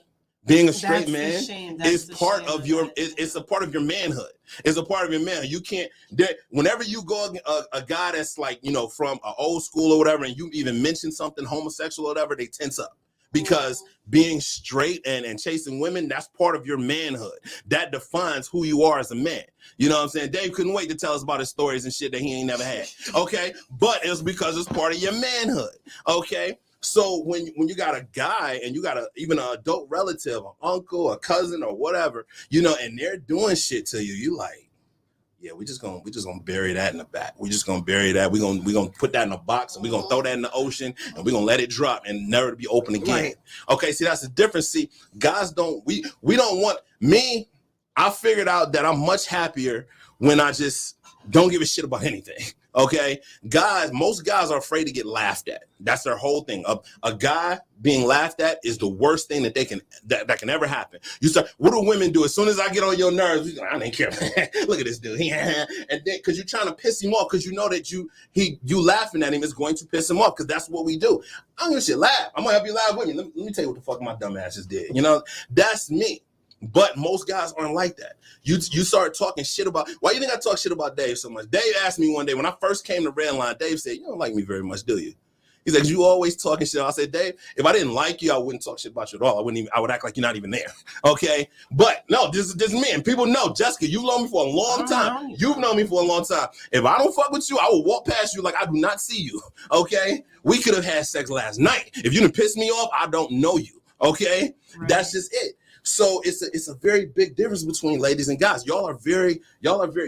is part of your. It's a part of your manhood. It's a part of your man. You can't. Whenever you go a guy that's like from an old school or whatever, and you even mention something homosexual or whatever, they tense up. Because being straight and chasing women, that's part of your manhood. That defines who you are as a man. You know what I'm saying? Dave couldn't wait to tell us about his stories and shit that he ain't never had. Okay? But it's because it's part of your manhood. Okay? So when you got a guy and you got even an adult relative, an uncle, a cousin, or whatever, and they're doing shit to you, you like, Yeah, we just gonna bury that in the back. We just gonna bury that. We gonna put that in a box and we gonna throw that in the ocean and we gonna let it drop and never to be open again. Right. Okay, see that's the difference. See, guys don't we don't want me. I figured out that I'm much happier when I just don't give a shit about anything. Okay, most guys are afraid to get laughed at. That's their whole thing. A guy being laughed at is the worst thing that that can ever happen. You start, what do women do? As soon as I get on your nerves, I don't care. Look at this dude. And then because you're trying to piss him off, because you know that you laughing at him is going to piss him off, because that's what we do. I don't give a shit. Laugh. I'm gonna help you laugh with me. Let me tell you what the fuck my dumb ass just did. You know, that's me. But most guys aren't like that. You start talking shit about, why you think I talk shit about Dave so much? Dave asked me one day when I first came to Redline, Dave said, you don't like me very much, do you? He's like, you always talking shit. I said, Dave, if I didn't like you, I wouldn't talk shit about you at all. I would act like you're not even there. Okay. But no, this is me. And people know, Jessica, you've known me for a long time. You've known me for a long time. If I don't fuck with you, I will walk past you like I do not see you. Okay. We could have had sex last night. If you didn't piss me off, I don't know you. Okay. Right. That's just it. So it's a very big difference between ladies and guys. Y'all are very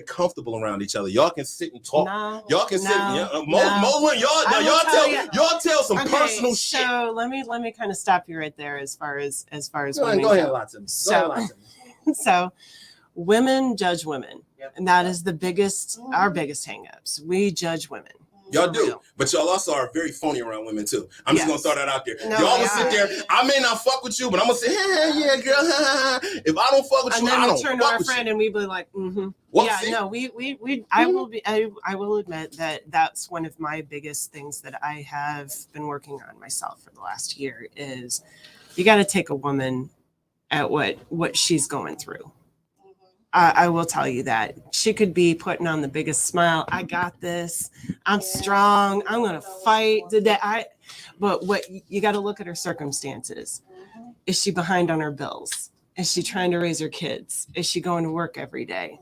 comfortable around each other. Y'all can sit and talk. Y'all can sit. Most women, y'all tell some personal shit. So let me kind of stop you right there as far as women go ahead, Latin. So women judge women, and that is our biggest hangups. We judge women. Y'all do, but y'all also are very phony around women too. I'm just gonna throw that out there. Y'all will sit there. I may not fuck with you, but I'm gonna say, hey, yeah, girl. If I don't fuck with you, I don't fuck with you. And then we turn to our friend and we be like, mm-hmm. I will admit that that's one of my biggest things that I have been working on myself for the last year is you got to take a woman at what she's going through. I will tell you that she could be putting on the biggest smile. I got this. I'm strong. I'm going to fight today. But what you got to look at her circumstances. Is she behind on her bills? Is she trying to raise her kids? Is she going to work every day?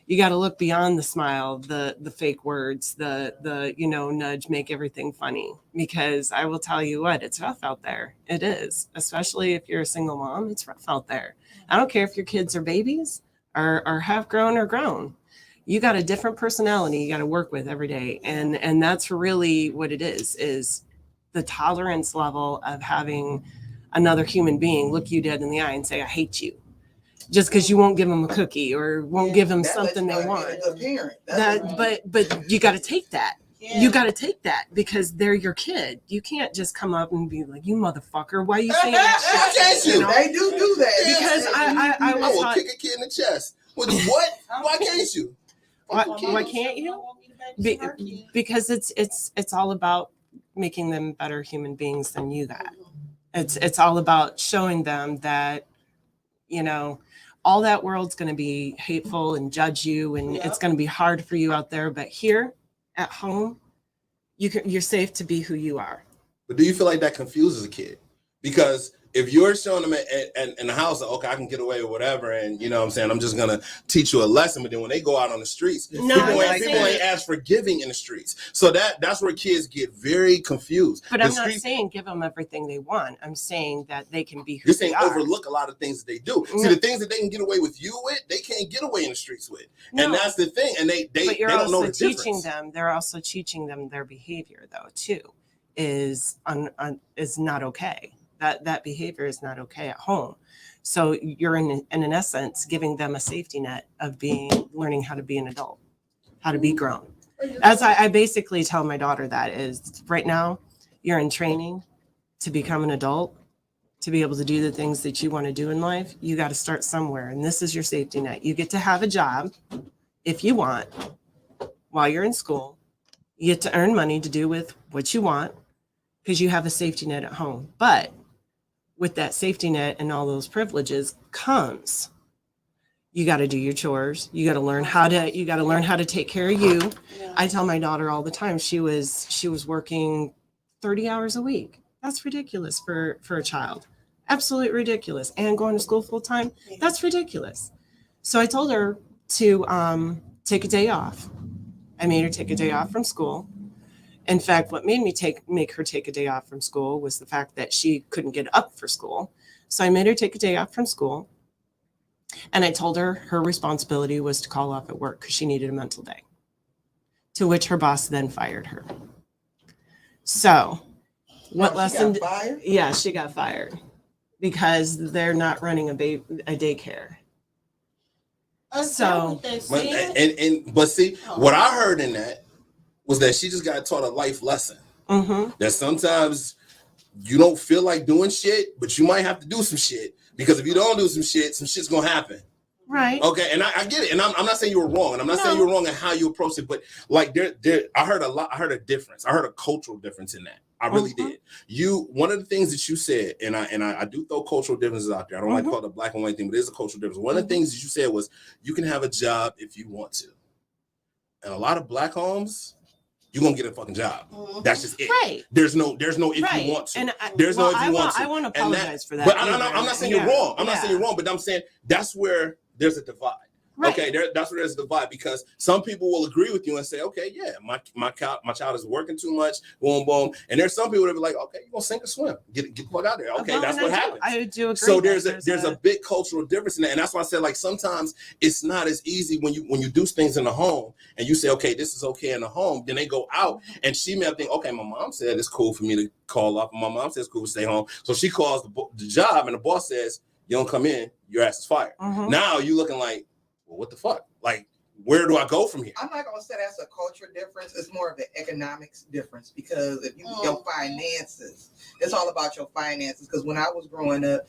You got to look beyond the smile, the fake words, the nudge, make everything funny. Because I will tell you what, it's rough out there. It is, especially if you're a single mom. It's rough out there. I don't care if your kids are babies. Are half grown or grown. You got a different personality you got to work with every day. And that's really what it is the tolerance level of having another human being look you dead in the eye and say, I hate you. Just because you won't give them a cookie or won't give them something they want. But you got to take that. Yeah. You got to take that because they're your kid. You can't just come up and be like, you motherfucker, why are you saying that shit? They do that. Because I will kick a kid in the chest. What? Why can't you? Why can't you? Because it's all about making them better human beings than you got. It's all about showing them that, all that world's going to be hateful and judge you, and it's going to be hard for you out there. But here at home, you're safe to be who you are. But do you feel like that confuses a kid? Because if you're showing them in the house, okay, I can get away with whatever, and you know what I'm saying, I'm just gonna teach you a lesson. But then when they go out on the streets, people ain't as forgiving in the streets. So that's where kids get very confused. But I'm not saying give them everything they want. I'm saying that they can be who you're saying overlook a lot of things that they do. See, the things that they can get away with you with, they can't get away in the streets with. And that's the thing. And they don't know the difference. They're also teaching them their behavior though too is not okay. That behavior is not okay at home. So you're in essence giving them a safety net of learning how to be an adult, how to be grown. As I basically tell my daughter that is right now you're in training to become an adult, to be able to do the things that you want to do in life. You got to start somewhere. And this is your safety net. You get to have a job if you want while you're in school. You get to earn money to do with what you want because you have a safety net at home. But with that safety net and all those privileges comes, you got to do your chores. You got to learn how to take care of you. Yeah. I tell my daughter all the time, she was working 30 hours a week. That's ridiculous for a child. Absolutely ridiculous. And going to school full time. That's ridiculous. So I told her to take a day off. I made her take a day off from school. In fact, what made me make her take a day off from school was the fact that she couldn't get up for school. So I made her take a day off from school. And I told her her responsibility was to call off at work because she needed a mental day. To which her boss then fired her. So, what She lesson? got fired? Yeah, she got fired because they're not running a daycare. Is So- that what they said? But see, what I heard in that was that she just got taught a life lesson. Mm-hmm. That sometimes you don't feel like doing shit, but you might have to do some shit, because if you don't do some shit's gonna happen. Right. Okay, and I get it, and I'm not saying you were wrong, and I'm not saying you were wrong in how you approach it, but like I heard a difference. I heard a cultural difference in that. I really did. One of the things that you said, and I do throw cultural differences out there. I don't like to call it a black and white thing, but there's a cultural difference. One of the things that you said was you can have a job if you want to, and a lot of black homes, you're gonna get a fucking job. That's just it. Right. There's no if you want to. And There's no if you want to. I want to apologize for that. But I'm not saying you're wrong. I'm not saying you're wrong, but I'm saying that's where there's a divide. Right. Okay, that's where there's a divide, because some people will agree with you and say, okay, yeah, my child is working too much, boom, boom. And there's some people that be like, okay, you're gonna sink or swim. Get the fuck out there. Okay, that's what happens. I do agree. So there's a big cultural difference in that. And that's why I said, like, sometimes it's not as easy when you do things in the home and you say, okay, this is okay in the home. Then they go out and she may think, okay, my mom said it's cool for me to call off. My mom says it's cool to stay home. So she calls the job and the boss says, you don't come in, your ass is fired. Now you looking like, well, what the fuck? Like, where do I go from here? I'm not gonna say that's a culture difference. It's more of an economics difference, because if you your finances, it's all about your finances. Because when I was growing up,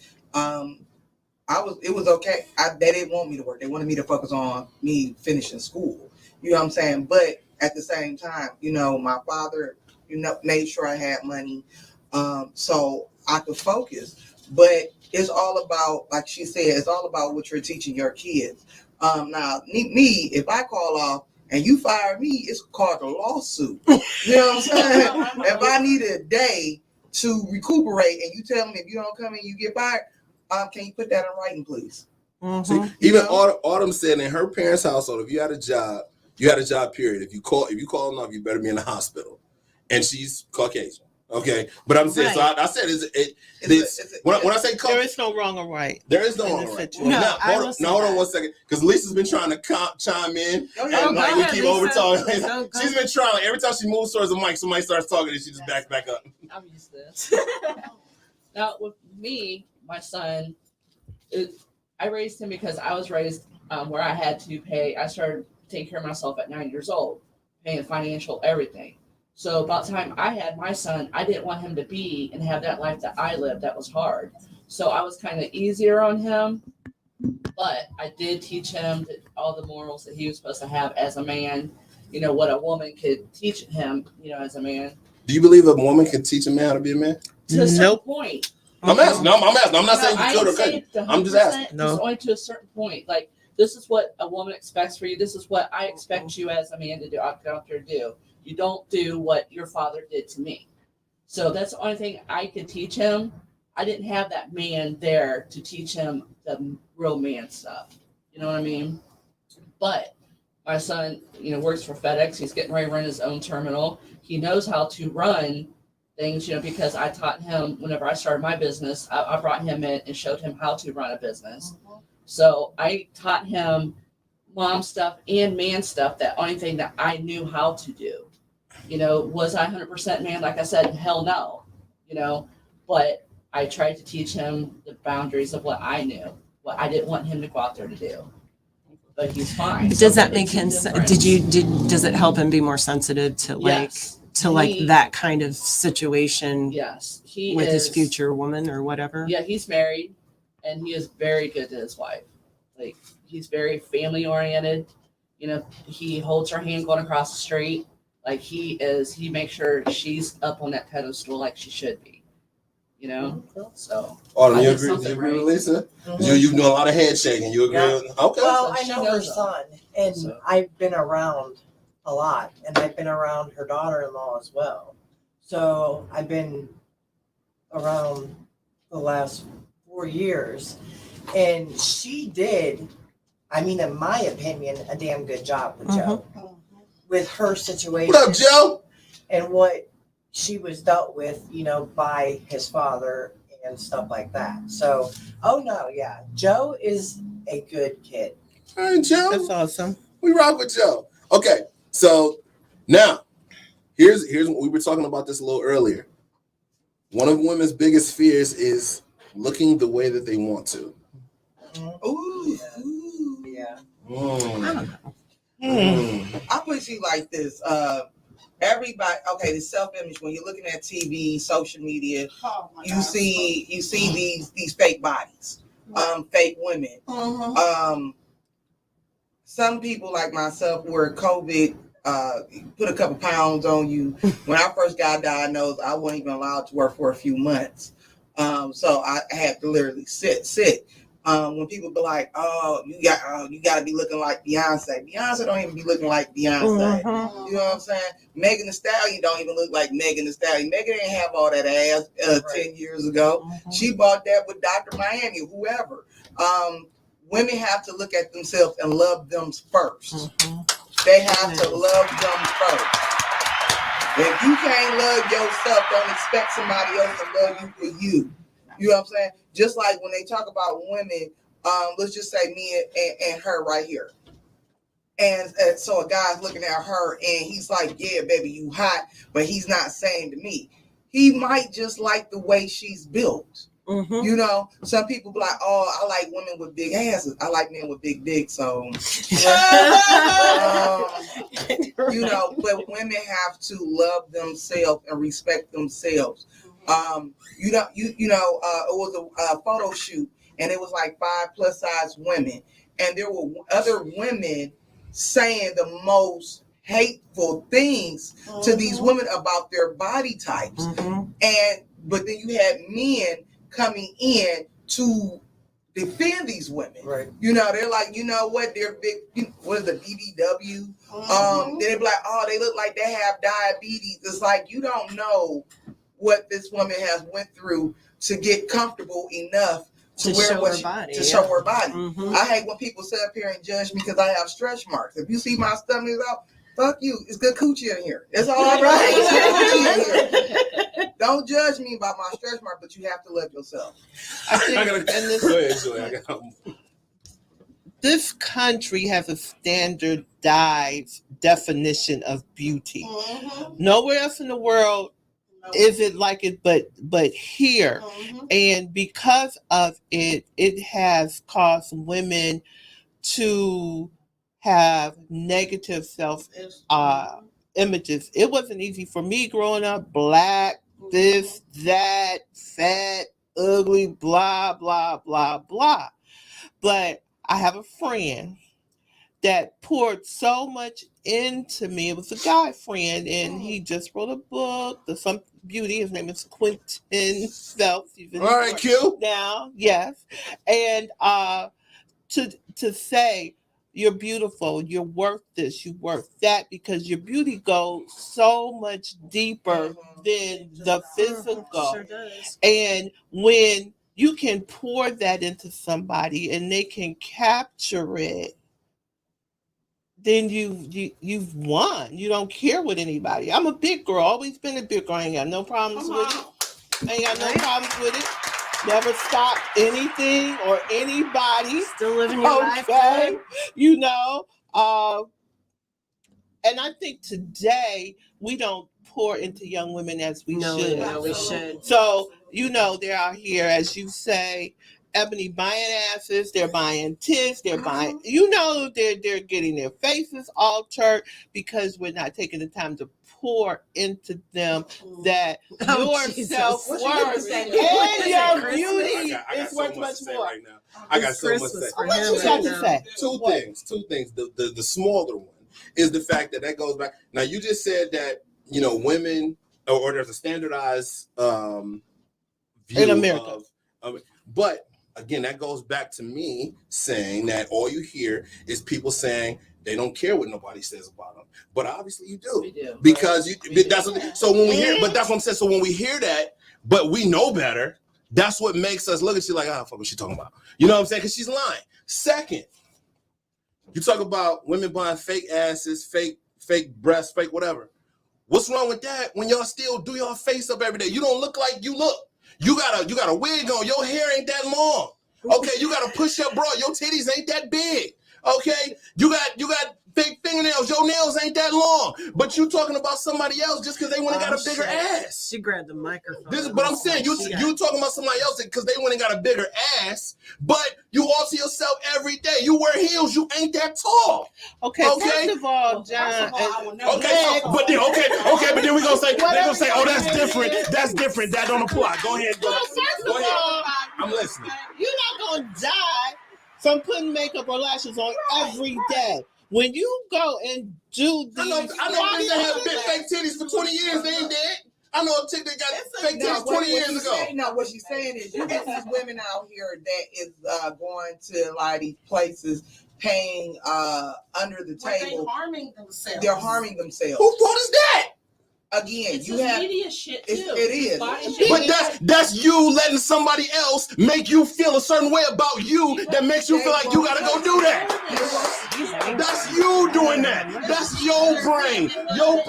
it was okay. They didn't want me to work. They wanted me to focus on me finishing school. You know what I'm saying? But at the same time, my father, made sure I had money, so I could focus. But it's all about, like she said, it's all about what you're teaching your kids. Now, me, if I call off and you fire me, it's called a lawsuit. You know what I'm saying? If I need a day to recuperate and you tell me if you don't come in, you get fired, can you put that in writing, please? See, even Autumn said in her parents' household, if you had a job, period. If you call off, you better be in the hospital. And she's Caucasian. Okay, but I'm saying, Right. so I said, when I say There is no wrong or right. there is no in wrong this or right. situation. No, Hold on one second, because Lisa's been trying to chime in, Oh, and yeah. like, go we ahead, keep Lisa. over talking. Go. She's been trying. Like, every time she moves towards the mic, somebody starts talking, and she just backs back up. I'm used to this. Now, with me, my son, I raised him because I was raised where I had to pay. I started taking care of myself at 9 years old, paying financial everything. So about the time I had my son, I didn't want him to be and have that life that I lived. That was hard. So I was kind of easier on him, but I did teach him all the morals that he was supposed to have as a man. What a woman could teach him, as a man. Do you believe a woman can teach a man how to be a man? To a certain point. I'm asking. I'm asking. I'm not saying you could or couldn't. I'm just asking. Just only to a certain point. Like, this is what a woman expects for you. This is what I expect you as a man to do. I'll get out there and do. You don't do what your father did to me. So that's the only thing I could teach him. I didn't have that man there to teach him the real man stuff. You know what I mean? But my son, works for FedEx. He's getting ready to run his own terminal. He knows how to run things, because I taught him whenever I started my business. I brought him in and showed him how to run a business. So I taught him mom stuff and man stuff. That only thing that I knew how to do. Was I 100% man? Like I said, hell no. But I tried to teach him the boundaries of what I knew, what I didn't want him to go out there to do. But he's fine. Does that make him? Does it help him be more sensitive to Yes. that kind of situation? Yes, with his future woman or whatever. Yeah, he's married, and he is very good to his wife. Like, he's very family oriented. He holds her hand going across the street. Like, he makes sure she's up on that pedestal like she should be. So. Autumn, you I did agree something with right. Lisa? You doing a lot of head shaking. You agree? Yeah. Okay. Well, So I she know her knows son, and So- I've been around a lot, and I've been around her daughter-in-law as well. So I've been around the last 4 years, and she did, in my opinion, a damn good job with Joe, with her situation. What up, Joe? And what she was dealt with, by his father and stuff like that. So, oh no, yeah, Joe is a good kid. All right, Joe. That's awesome. We rock with Joe. Okay, so now here's what we were talking about this a little earlier. One of women's biggest fears is looking the way that they want to. Ooh. Yeah. I put it to you like this. Everybody, okay, the self-image. When you're looking at TV, social media, you see these fake bodies, fake women. Some people like myself, where COVID put a couple pounds on you. When I first got diagnosed, I wasn't even allowed to work for a few months, so I had to literally sit. When people be like, "Oh, you got to be looking like Beyonce." Beyonce don't even be looking like Beyonce. Mhm. You know what I'm saying? Megan Thee Stallion don't even look like Megan Thee Stallion. Megan didn't have all that ass 10 years ago. She bought that with Dr. Miami, whoever. Women have to look at themselves and love them first. They have to love them first. If you can't love yourself, don't expect somebody else to love you for you. You know what I'm saying? Just like when they talk about women, let's just say me and her right here. And so a guy's looking at her and he's like, yeah, baby, you hot. But he's not saying to me, he might just like the way she's built. You know, some people be like, oh, I like women with big asses. I like men with big dicks. So, you know, but women have to love themselves and respect themselves. It was a photo shoot and it was like 5 plus size women. And there were other women saying the most hateful things to these women about their body types. But then you had men coming in to defend these women. Right. You know, they're like, you know what, they're big, what is the BBW? Then they're like, oh, they look like they have diabetes. It's like, you don't know what this woman has went through to get comfortable enough to wear what show her body. I hate when people sit up here and judge me because I have stretch marks. If you see my stomach is out, fuck you. It's good coochie in here. That's all I know. It's good coochie in here. Don't judge me by my stretch mark, but you have to love yourself. I think, I gotta and this, go ahead, Joey. this country has a standardized definition of beauty. Nowhere else in the world is it like it, but here. And because of it, it has caused women to have negative self images. It wasn't easy for me growing up, black, this, that, fat, ugly, blah, blah, blah, blah. But I have a friend that poured so much into me. It was a guy friend, and he just wrote a book, The Some Beauty. His name is Quentin Phelps. All right, Q. Now, yes. And to say, you're beautiful, you're worth this, you're worth that, because your beauty goes so much deeper than the physical. Sure does. And when you can pour that into somebody and they can capture it, then you've won. You don't care with anybody. I'm a big girl, always been a big girl. I ain't got no problems with it. Ain't got no problems with it. Never stopped anything or anybody. Still living your life. Okay, you know. And I think today we don't pour into young women as we should. No, we should. So, you know, they're out here, as you say, Ebony buying asses, they're buying tits, they're buying, you know, they're getting their faces altered because we're not taking the time to pour into them that your self-worth and your beauty is worth much more. Right now. I got so much to say. What you got to say? Two things. The smaller one is the fact that goes back. Now, you just said that, you know, women, or there's a standardized view in America. But again, that goes back to me saying that all you hear is people saying they don't care what nobody says about them. But obviously you do. We do. Because so when we hear, but that's what I'm saying. So when we hear that, but we know better, that's what makes us look at you like, fuck what she talking about. You know what I'm saying? Because she's lying. Second, you talk about women buying fake asses, fake breasts, fake whatever. What's wrong with that when y'all still do your face up every day? You don't look like you look. You got a wig on. Your hair ain't that long. Okay, you got a push-up bra. Your titties ain't that big. Okay, you got big fingernails. Your nails ain't that long. But you talking about somebody else just because they went and got a bigger ass. She grabbed the microphone. But I'm saying you talking about somebody else because they went and got a bigger ass. But you alter yourself every day. You wear heels. You ain't that tall. Okay. First of all, John. But then we gonna say oh, that's different. That's different. That don't apply. Go ahead. Go ahead. I'm listening. You're not gonna die from putting makeup or lashes on every day. When you go and do these, I know bitches that have big fake titties for 20 years. They ain't dead. I know a chick that got fake titties 20 years ago. No, what she's saying is you get these women out here that is going to a lot of these places paying under the table. They're harming themselves. Whose fault is that? Again, It's you have media shit too. it is. But that's you letting somebody else make you feel a certain way about you that makes you feel like you gotta go do that. That's you doing that. That's your brain. Your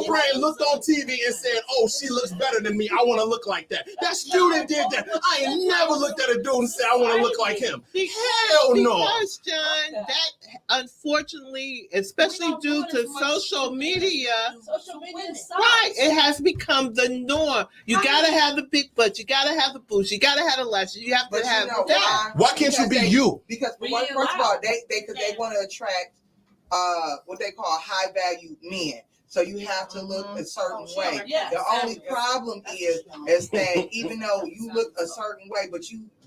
brain looked on TV and said, "Oh, she looks better than me. I want to look like that." That's you that did that. I ain't never looked at a dude and said, "I want to look like him." Hell no. Because, John, that unfortunately, especially due to social media, right, it has become the norm. You gotta have the big butt, you gotta have the boobs, you gotta have the lashes, you have to have that. Why can't you be you? Because first of all, they want to attract what they call high value men. So you have to look a certain way. The only problem is that even though you look a certain way,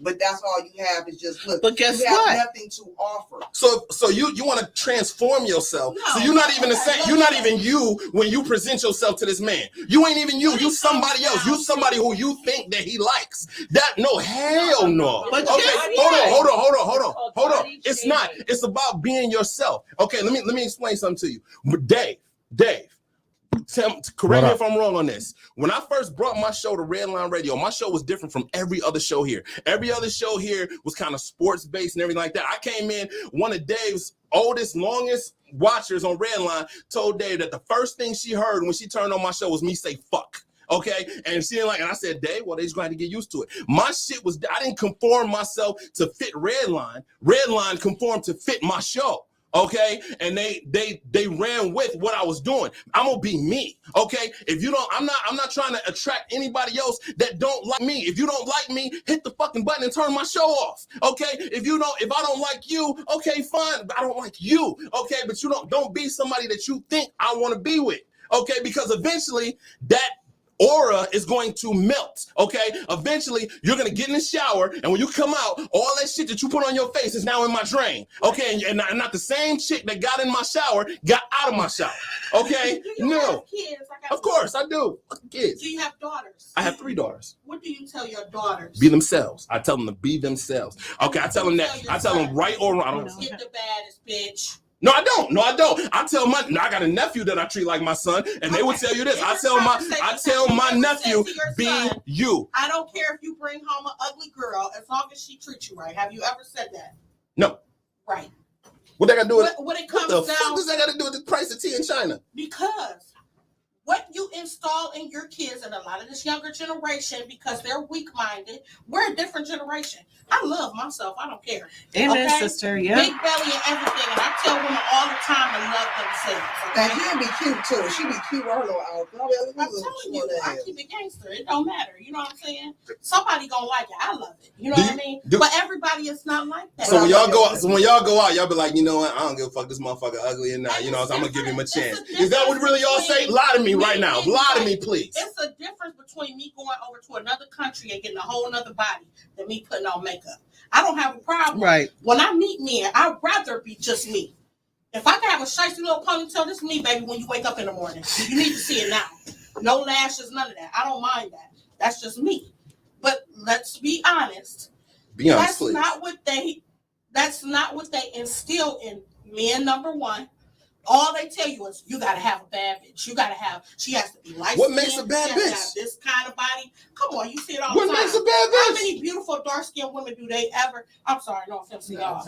but that's all you have is just look. But guess you have what? nothing to offer. So you want to transform yourself. So you're not even the same. You're not even you when you present yourself to this man. You ain't even you. You somebody else. You somebody who you think that he likes. Hell no. But okay, hold on. Body It's not. shaming. It's about being yourself. Okay, let me explain something to you. Dave. Correct me if I'm wrong on this. When I first brought my show to Redline Radio, my show was different from every other show here. Every other show here was kind of sports based and everything like that. I came in, one of Dave's oldest, longest watchers on Redline told Dave that the first thing she heard when she turned on my show was me say fuck. Okay, and she didn't like, and I said, Dave, well, they just going to get used to it. My shit was, I didn't conform myself to fit Redline. Redline conformed to fit my show. Okay, and they ran with what I was doing. I'm gonna be me. Okay, if you don't, I'm not trying to attract anybody else that don't like me. If you don't like me, hit the fucking button and turn my show off. Okay, if I don't like you, okay, fine. I don't like you. Okay, but you don't be somebody that you think I want to be with. Okay, because eventually that aura is going to melt. Okay, eventually you're gonna get in the shower, and when you come out, all that shit that you put on your face is now in my drain. Okay, and not the same chick that got in my shower got out of my shower. Okay, no, Kids, of course I do. Kids. Do you have daughters? I have 3 daughters. What do you tell your daughters? Be themselves. I tell them to be themselves. Okay, I tell them that. I tell them right or wrong. I don't. Get the baddest bitch. No, I don't. I tell I got a nephew that I treat like my son, and they would tell you this. I tell my nephew, be you. I don't care if you bring home an ugly girl, as long as she treats you right. Have you ever said that? No. Right. What they got to do with What it comes what the down fuck does that got to do with the price of tea in China? Because what you install in your kids and a lot of this younger generation, because they're weak-minded, we're a different generation. I love myself. I don't care. Amen, Okay? sister. Yeah. Big belly and everything. And I tell women all the time to love themselves. And Okay? she'll be cute too. She be cute with her little outfit. I'm telling you, I keep it gangster. It don't matter. You know what I'm saying? Somebody gonna like it. I love it. You know what I mean? But everybody is not like that. So when y'all go out, y'all be like, you know what? I don't give a fuck. This motherfucker ugly or not. You know, so I'm gonna give him a chance. Is that what really y'all say? Lie to me right now. Lie to me, please. It's a difference between me going over to another country and getting a whole nother body than me putting on makeup. I don't have a problem. Right. When I meet men, I'd rather be just me. If I can have a shicey little ponytail, this is me, baby, when you wake up in the morning. You need to see it now. No lashes, none of that. I don't mind that. That's just me. But let's be honest. Be honest, That's please. not what they instill in men, number one. All they tell you is you gotta have a bad bitch. You gotta have. She has to be light. What makes a bad She has to bitch? have this kind of body. Come on, you see it all What the time. makes a bad How bitch? many beautiful dark skinned women do they ever? I'm sorry, no offense to y'all.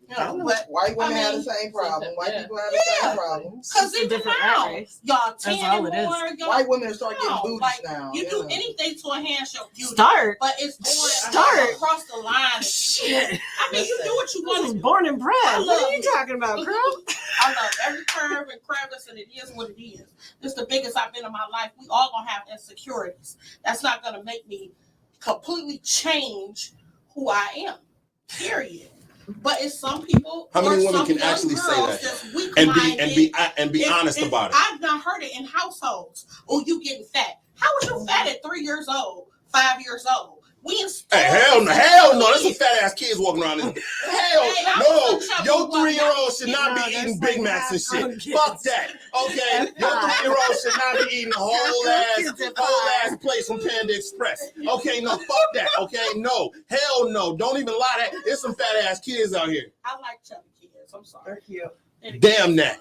You know, but White women I have the mean, same problem. White yeah. people have the same problems. because It's a even different now, rat race. y'all That's tan all and it is. more. Y'all, White women start getting no, booties like, now. you do anything to enhance your beauty. Start. But it's going Start. across the line. Shit. I mean, you do what you I want was to do. born and bred. I What are love you it. talking about, girl? I love every curve and crevice, and it is what it is. This is the biggest I've been in my life. We all gonna have insecurities. That's not gonna make me completely change who I am. Period. But it's some people. How many or women some can young actually say girls that that's and be honest about it? I've not heard it in households. Oh, you getting fat? How was you fat at 3 years old, 5 years old? We installed. Hey, hell no! There's some fat ass kids walking around. Hell Hey, I no! was a chubby Your one. 3-year-old should not No, be there's eating like Big Macs and half-grown shit. kids. Fuck that. Okay, your 3-year-old should not be eating whole ass plates from Panda Express. Okay, no, fuck that. Okay, no, hell no. Don't even lie. That there's some fat ass kids out here. I like chubby kids. I'm sorry. They're cute. Damn that.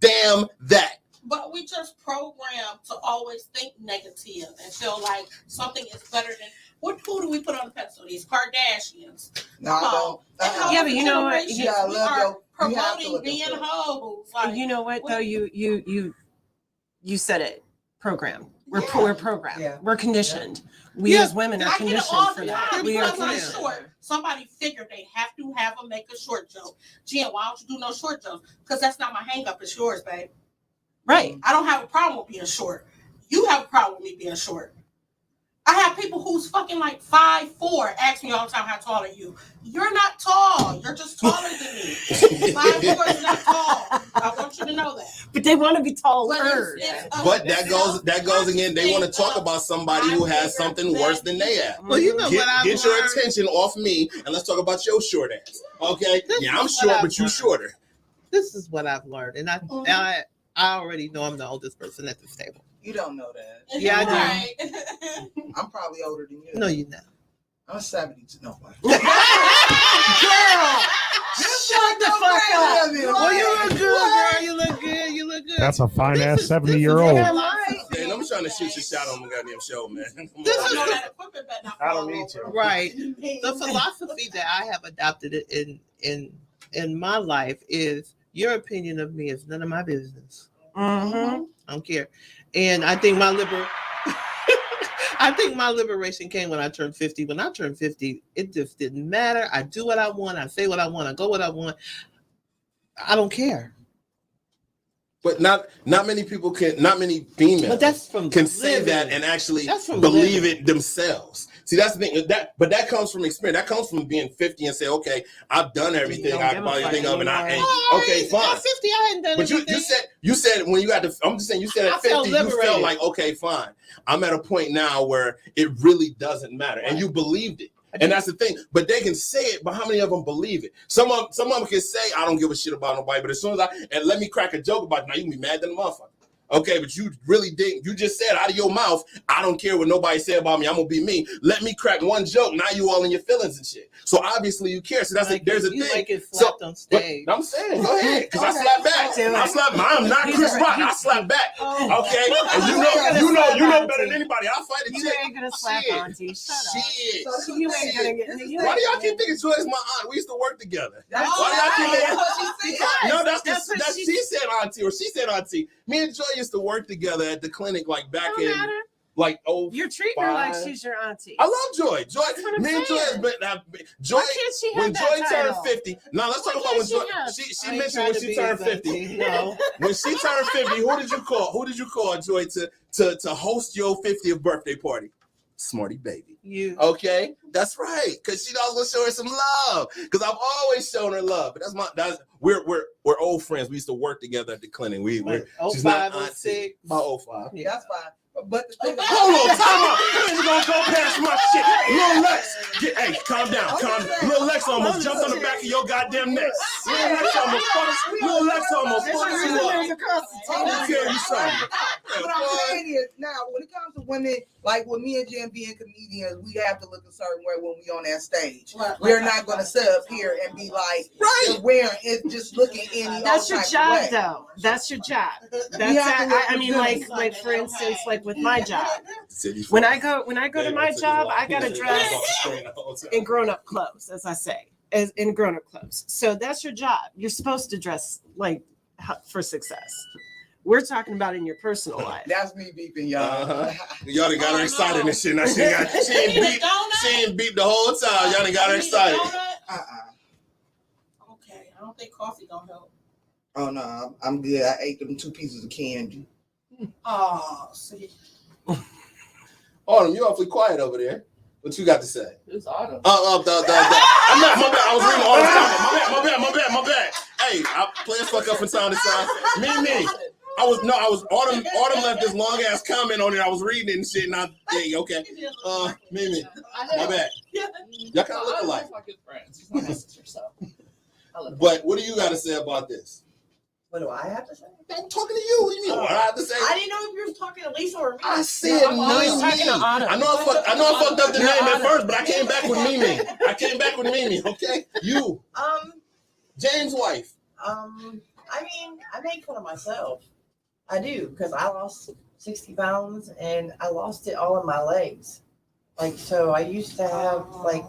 Damn that. But we just programmed to always think negative and feel like something is better than who do we put on the pedestal? These Kardashians. No, I don't. Yeah, but you know what? Generations, You gotta we love are your- you have to promoting love being yourself. hoes. Like, You know what though? You said it. Program. We're Yeah. we're programmed. Yeah. We're conditioned. We Yeah. as women are I get it conditioned all for the that. time We are because I'm conditioned. short. Somebody figured they have to have a make a short joke. Jen, why don't you do no short jokes? Because that's not my hang up. It's yours, babe. Right. I don't have a problem with being short. You have a problem with me being short. I have people who's fucking like 5'4" ask me all the time, how tall are you? You're not tall. You're just taller than me. 5'4" is not tall. I want you to know that. But they want to be taller. But that goes again. They want to talk about somebody who has something worse than they have. Well, you know what I've Get your learned? attention off me and let's talk about your short ass. Okay? This Yeah, is I'm what short, I've but you learned. shorter. This is what I've learned, and Mhm. I already know I'm the oldest person at this table. You don't know that. Yeah, I do. Right. I'm probably older than you. No, you know. I'm 72. No, Girl, shut the fuck up. Well, you look good, girl. You look good. You look good. That's a fine ass This is 70-year-old. philosophy. Man, I'm trying to shoot your shot on my goddamn show, man. Come This on. I know that equipment better not I don't fall need over. to. Right. The philosophy that I have adopted in my life is your opinion of me is none of my business. Mm-hmm. I don't care. And I think my liberation came when I turned 50. When I turned 50, it just didn't matter. I do what I want. I say what I want. I go what I want. I don't care. But not many people can, not many females But that's from can say living. that and actually That's from believe living. it themselves. See, that's the thing. But that comes from experience. That comes from being 50 and say, okay, I've done everything don't I give can a probably fuck think of, and anymore. okay, fine. At 50, I hadn't done But anything. you said when you got to, I'm just saying, you said I at felt 50, you felt liberated. like, okay, fine. I'm at a point now where it really doesn't matter. And you believed it. And that's the thing. But they can say it, but how many of them believe it? Some of them can say, I don't give a shit about nobody, but as soon as and let me crack a joke about it, now you can be mad than a motherfucker. Okay, but you really didn't. You just said out of your mouth, I don't care what nobody say about me. I'm gonna be me. Let me crack one joke. Now you all in your feelings and shit. So obviously you care. So there's a you thing. like it So, slapped on stage. I'm saying, go ahead, because I slap back. I slap. I'm not Chris Rock. I slap back. Okay, and you know better than anybody. I'll fight a You chick. ain't gonna slap Shit. auntie. Shut up. Shit. You ain't gonna get. You Why ain't do y'all gonna keep get- thinking Joy is my aunt? We used to work together. That's Why do y'all keep that's what she said. No, That's what that's she- she said auntie, or she said auntie. Me and Joy used to work together at the clinic, like back Don't in matter. like You're treating her like Five. she's your auntie. I love Joy. That's what I'm Me and Joy has saying. been Joy. Why can't she have When that Joy turned title? 50, now let's talk Why about when can't Joy. she have- She I ain't mentioned trying when to she be turned his auntie, 50. no. When she turned 50, who did you call? Who did you call, Joy, to host your 50th birthday party? Smarty baby. You. Okay, that's right. Cause she knows gonna show her some love. Cause I've always shown her love. But we're old friends. We used to work together at the clinic. She's not 05, auntie. 06. About 05. Yeah, that's fine. But the thing Hold on, time out. You ain't gonna go past my shit. Lil Lex, hey, calm down. Lil Lex almost jumped on the back of your goddamn neck. Lil Lex almost fucked you up. I can tell you something. But I'm saying is now when it comes to women, like with me and Jen being comedians, we have to look a certain way when we on that stage. We're not gonna sit up here and be like, Right. wearing it, just looking any. That's your old type of job, way. though. That's your job. That's have to look I mean, like presentable. for instance, like with my job. When I go to my job, I gotta dress in grown-up clothes, as I say, as in grown-up clothes. So that's your job. You're supposed to dress like for success. We're talking about in your personal life. That's me beeping y'all. Y'all done got her excited and shit. Now she ain't beat the whole time. Y'all done got her excited. Okay, I don't think coffee gonna help. Oh no, I'm good. I ate them 2 pieces of candy. Oh, see. Autumn, you awfully quiet over there. What you got to say? Who's Autumn? I'm not. My bad. I was reading Autumn's comment. My bad. Hey, I playing fuck up from time to time. Me. I was Autumn left this long ass comment on it. I was reading it and shit. And hey, okay. Me. My bad. Y'all kind of look alike. We're good friends. He's not my sister, so. But what do you got to say about this? What do I have to say? I'm talking to you. What do you mean? What I have to say? I didn't know if you were talking to Lisa or me. I said No, he's talking to Mimi. Autumn. I know I fucked up the name at first, but I came back with Mimi. Okay, you, James' wife. I mean, I make fun of myself. I do, because I lost 60 pounds and I lost it all in my legs. Like, so I used to have, like,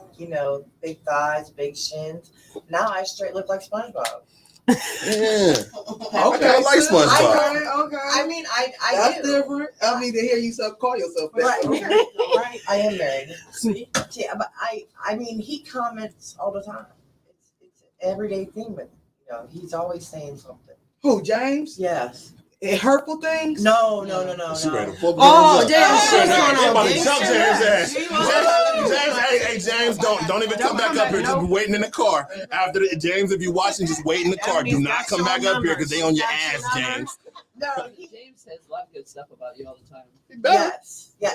big thighs, big shins. Now I straight look like SpongeBob. Yeah. Okay, I like SpongeBob. Okay. I mean, I That's do. different. I mean, to hear you call yourself that. Right, Okay. right. I am married. Yeah, but I mean, he comments all the time. It's an everyday thing with him. He's always saying something. Who, James? Yes. Hurtful things? No. She ready to fuck Oh, James damn, up. shit's going They on. about to James. jump James' ass. James, James, don't even come back up here. Just be waiting in the car. After James, if you're watching, just wait in the car. Do not come back up here because they on your ass, James. No, James says a lot of good stuff about you all the time. yes. Yeah,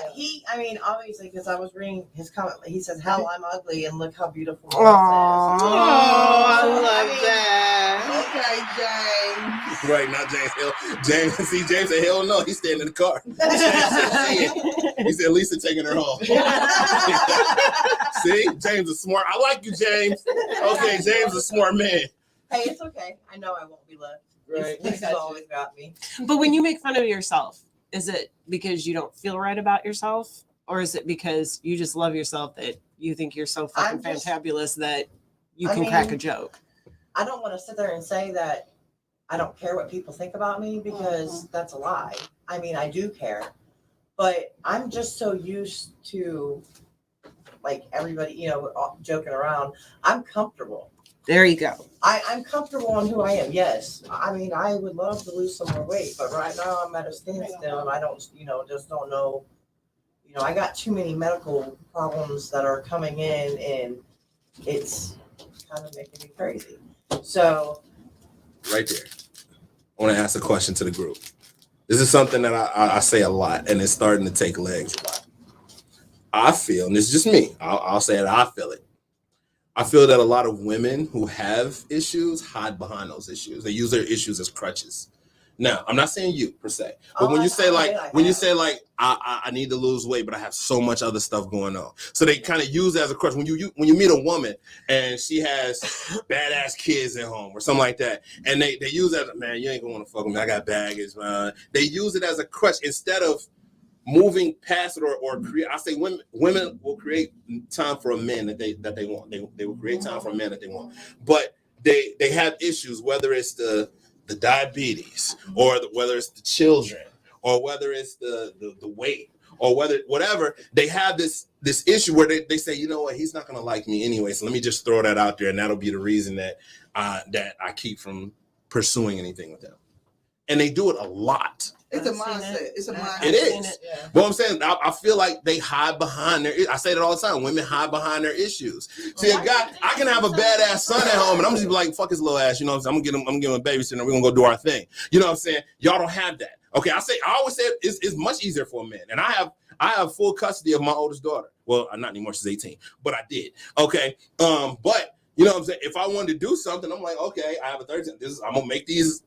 I mean, obviously, because I was reading his comment. He says, "How I'm ugly and look how beautiful." Aww. I love that. Okay, James. Right, not James Hill. James said, hell no. He's staying in the car. He said, Lisa taking her home. See, James is smart. I like you, James. Okay, James is a smart man. Hey, it's okay. I know I won't be left. Right. Lisa's always got me. But when you make fun of yourself, is it because you don't feel right about yourself? Or is it because you just love yourself that you think you're so fucking fantabulous that you can crack a joke? I don't want to sit there and say that I don't care what people think about me because that's a lie. I mean, I do care. But I'm just so used to, like, everybody, joking around. I'm comfortable. There you go. I'm comfortable on who I am. Yes. I mean, I would love to lose some more weight, but right now I'm at a standstill and I don't, just don't know. I got too many medical problems that are coming in and it's kind of making me crazy. So. Right there. I want to ask a question to the group. This is something that I say a lot and it's starting to take legs a lot. I feel, and this is just me, I'll say it, I feel it. I feel that a lot of women who have issues hide behind those issues. They use their issues as crutches. Now, I'm not saying you per se, but when you say I need to lose weight, but I have so much other stuff going on, so they kind of use it as a crutch. When you meet a woman and she has badass kids at home or something like that, and they use that, man, you ain't gonna want to fuck with me. I got baggage, man. They use it as a crutch instead of moving past it or create. I say women will create time for a man that they want. They will create time for a man that they want, but they have issues, whether it's the diabetes or whether it's the children or whether it's the weight or whatever. They have this issue where they say, you know what, he's not gonna like me anyway, so let me just throw that out there, and that'll be the reason that I keep from pursuing anything with them. And they do it a lot. It's a mindset. It's a mindset. It is. But I'm saying, I feel like they hide behind I say that all the time. Women hide behind their issues. See, a guy, I can have a badass son at home, and I'm just be like, fuck his little ass. You know what I'm saying? I'm gonna give him a babysitter, and we're gonna go do our thing. You know what I'm saying? Y'all don't have that. Okay, I always say it's much easier for a man, and I have full custody of my oldest daughter. Well, not anymore. She's 18, but I did. Okay, but you know what I'm saying? If I wanted to do something, I'm like, okay, I have a 13. I'm gonna make these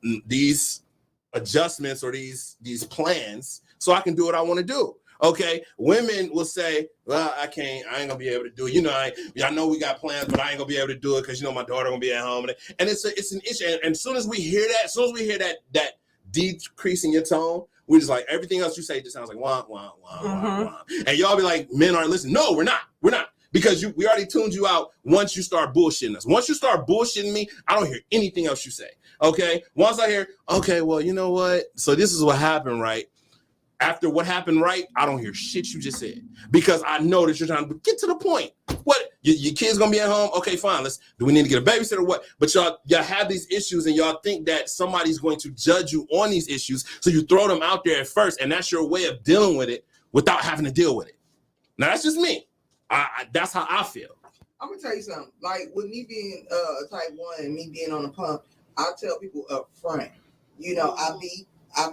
adjustments or these plans so I can do what I want to do. Okay, women will say, well, I ain't gonna be able to do it. You know, I know we got plans, but I ain't gonna be able to do it because, you know, my daughter gonna be at home. And it's an issue. And as soon as we hear that decrease in your tone, we're just like, everything else you say just sounds like wah, wah, wah, wah, wah. And y'all be like, men aren't listening. No, we're not. Because we already tuned you out once you start bullshitting us. Once you start bullshitting me, I don't hear anything else you say. Okay? Once I hear, okay, well, you know what? So this is what happened, right? After what happened, right? I don't hear shit you just said. Because I know that you're trying to get to the point. What? Your kid's gonna be at home? Okay, fine. Do we need to get a babysitter or what? But y'all have these issues and y'all think that somebody's going to judge you on these issues. So you throw them out there at first, and that's your way of dealing with it without having to deal with it. Now, that's just me. That's how I feel. I'm gonna tell you something. Like with me being type 1 and me being on the pump, I tell people up front, you know, I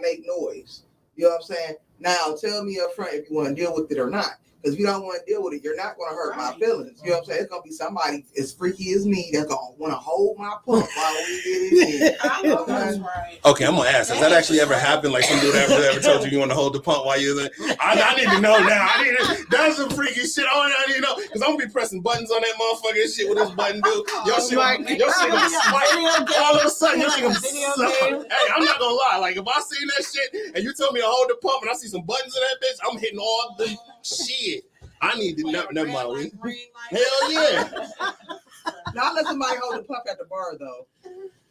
make noise. You know what I'm saying? Now tell me up front if you want to deal with it or not. Because if you don't want to deal with it, you're not going to hurt my feelings. You know what I'm saying? It's going to be somebody as freaky as me that's going to want to hold my pump while we get it in. Okay, I'm going to ask. Has that actually ever happened? Like some dude ever told you want to hold the pump while you're there? I need to know now. That's some freaky shit. I need to know. Because I'm going to be pressing buttons on that motherfucking shit with this button, dude. Your shit going to spike. All of a sudden, your shit going to suck. Hey, I'm not going to lie. Like, if I see that shit and you tell me to hold the pump and I see some buttons in that bitch, I'm hitting all the shit. I need to never mind. Hell yeah. Now I let somebody hold the pump at the bar though.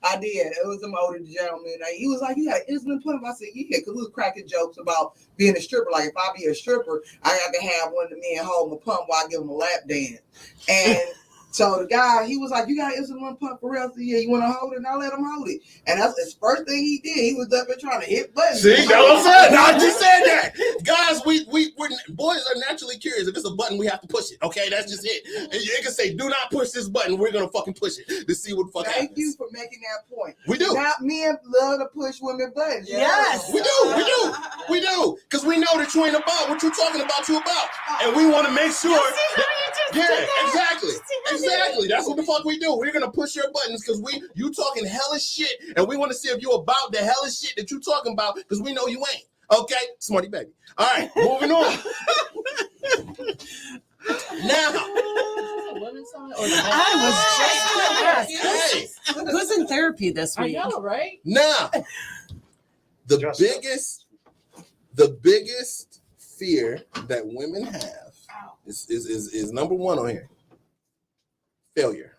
I did. It was some older gentleman. He was like, "You got an insulin pump?" I said, "Yeah," because we was cracking jokes about being a stripper. Like if I be a stripper, I got to have one of the men hold my pump while I give him a lap dance. And so the guy, he was like, "You got an insulin pump for real?" I said, "Yeah, you want to hold it?" And I let him hold it. And that's his first thing he did. He was up there trying to hit buttons. See, that's what I'm saying. I just said that. Guys, we're boys are naturally curious. If it's a button, we have to push it. Okay, that's just it. And you can say, "Do not push this button." We're gonna fucking push it to see what the fuck happens. Thank you for making that point. We do. Now, men love to push women buttons. Yes. We do. Because we know that you ain't about what you're talking about. You about, and we want to make sure. Exactly. That's what the fuck we do. We're gonna push your buttons because you talking hellish shit, and we want to see if you about the hellish shit that you talking about because we know you ain't. Okay, smarty baby. All right, moving on. Now, I was just hey, who's in therapy this week? I know, right? now, the biggest fear that women have is number one on here. Failure.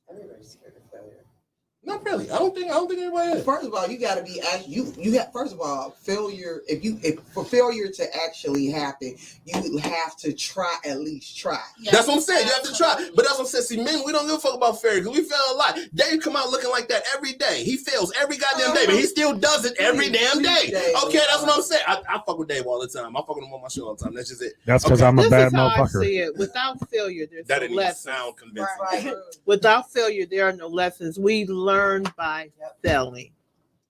Everybody's scared of failure. Not really. I don't think anybody is. First of all, you got to be you have. First of all, failure. If for failure to actually happen, you have to at least try. Yeah. That's what I'm saying. You have to try. But that's what I'm saying. See, men, we don't give a fuck about failure because we fail a lot. Dave come out looking like that every day. He fails every goddamn day, but he still does it every damn day. Okay, that's what I'm saying. I fuck with Dave all the time. I fuck with him on my show all the time. That's just it. That's because I'm a This bad is how I motherfucker. see it. Without failure, there's That no didn't even lessons. sound convincing. Right. Without failure, there are no lessons. We learn by failing.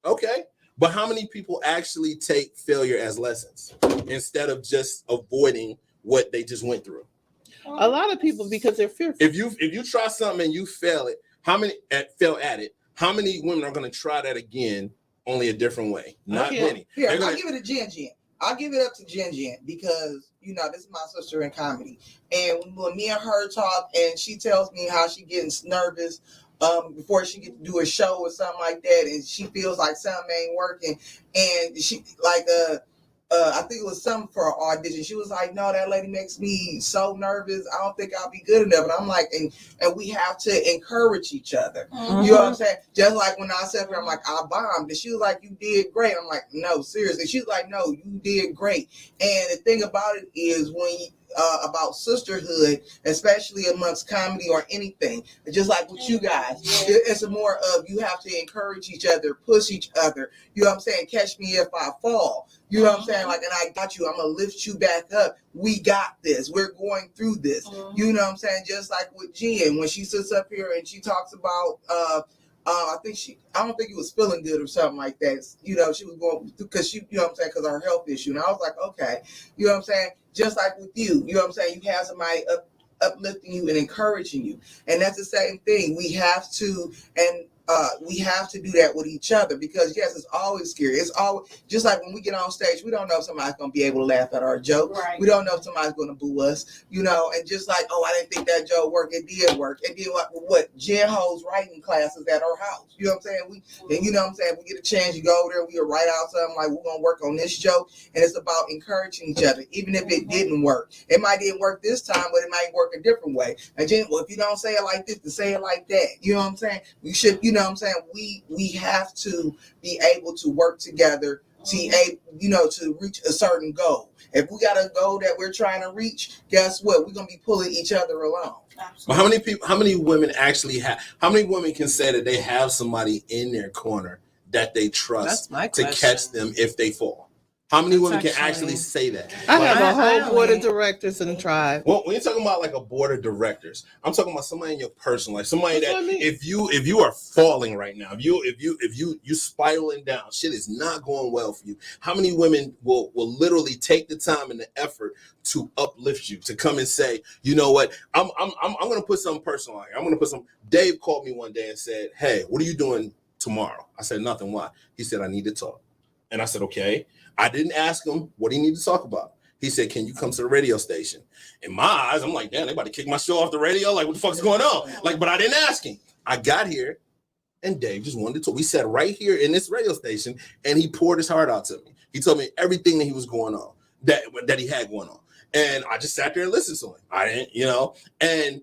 Okay. But how many people actually take failure as lessons instead of just avoiding what they just went through? A lot of people, because they're fearful. If you try something and you fail at it, how many women are going to try that again, only a different way? Not many. Here, I'll give it to Jen Jen. I'll give it up to Jen Jen because, you know, this is my sister in comedy. And when me and her talk and she tells me how she gets nervous before she get to do a show or something like that, and she feels like something ain't working, and she like I think it was something for an audition. She was like, "No, that lady makes me so nervous. I don't think I'll be good enough." And I'm like, and we have to encourage each other. Mhm. You know what I'm saying? Just like when I said to her, I'm like, "I bombed," and she was like, "You did great." I'm like, "No, seriously." She was like, "No, you did great." And the thing about it is when about sisterhood, especially amongst comedy or anything, just like with you guys, it's a more of you have to encourage each other, push each other. You know what I'm saying? Catch me if I fall. You know what I'm saying? Like, and I got you. I'm gonna lift you back up. We got this. We're going through this. You know what I'm saying? Just like with Jen, when she sits up here and she talks about I don't think it was feeling good or something like that. You know, she was going because she, you know what I'm saying, because of her health issue. And I was like, okay, you know what I'm saying? Just like with you, you know what I'm saying? You have somebody uplifting you and encouraging you. And that's the same thing. We have to, and we have to do that with each other, because yes, it's always scary. It's always just like when we get on stage, we don't know if somebody's gonna be able to laugh at our joke. Right. We don't know if somebody's gonna boo us, you know. And just like, oh, I didn't think that joke worked. It did work. It did what Jen holds writing classes at our house. You know what I'm saying? And you know what I'm saying. We get a chance, you go over there, we'll write out something like, we're gonna work on this joke, and it's about encouraging each other, even if it didn't work. It might didn't work this time, but it might work a different way. And Jen, well, if you don't say it like this, to say it like that. You know what I'm saying? We should, you know what I'm saying? We have to be able to work together to reach a certain goal. If we got a goal that we're trying to reach, guess what? We're gonna be pulling each other along. But how many women actually have? How many women can say that they have somebody in their corner that they trust to catch them if they fall? How many women can actually say that? I have a I whole board of directors in the tribe. Well, when you're talking about like a board of directors, I'm talking about somebody in your personal life, somebody That's that what I mean. if you are falling right now, if you spiraling down, shit is not going well for you. How many women will literally take the time and the effort to uplift you, to come and say, you know what, I'm gonna put something personal on here. I'm gonna put some. Dave called me one day and said, hey, what are you doing tomorrow? I said, nothing. Why? He said, I need to talk. And I said, okay. I didn't ask him what he needed to talk about. He said, can you come to the radio station? In my eyes, I'm like, damn, they about to kick my show off the radio. Like, what the fuck's going on? Like, but I didn't ask him. I got here and Dave just wanted to talk. We sat right here in this radio station and he poured his heart out to me. He told me everything that he was going on, that he had going on. And I just sat there and listened to him. I didn't, and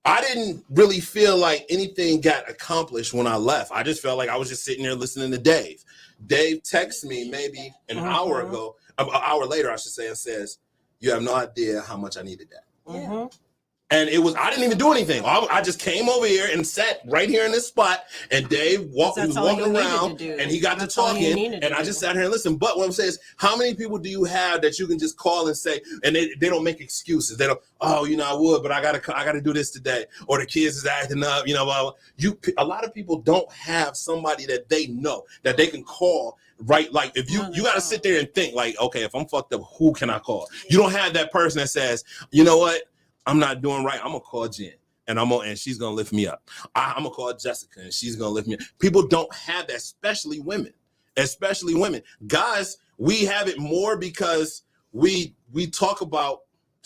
I didn't really feel like anything got accomplished when I left. I just felt like I was just sitting there listening to Dave. Dave texted me maybe an hour ago, an hour later, I should say, and says, you have no idea how much I needed that. Mm-hmm. And I didn't even do anything. I just came over here and sat right here in this spot, and Dave he was walking around, and he got to talking, and I just sat here and listened. But what I'm saying is, how many people do you have that you can just call and say, and they don't make excuses? They don't, I would, but I gotta do this today, or the kids is acting up, blah, blah. A lot of people don't have somebody that they know that they can call. Right, like if you got to sit there and think, like, okay, if I'm fucked up, who can I call? You don't have that person that says, you know what, I'm not doing right. I'm gonna call Jen, and she's gonna lift me up. I'm gonna call Jessica, and she's gonna lift me up. People don't have that, especially women. Guys, we have it more because we talk about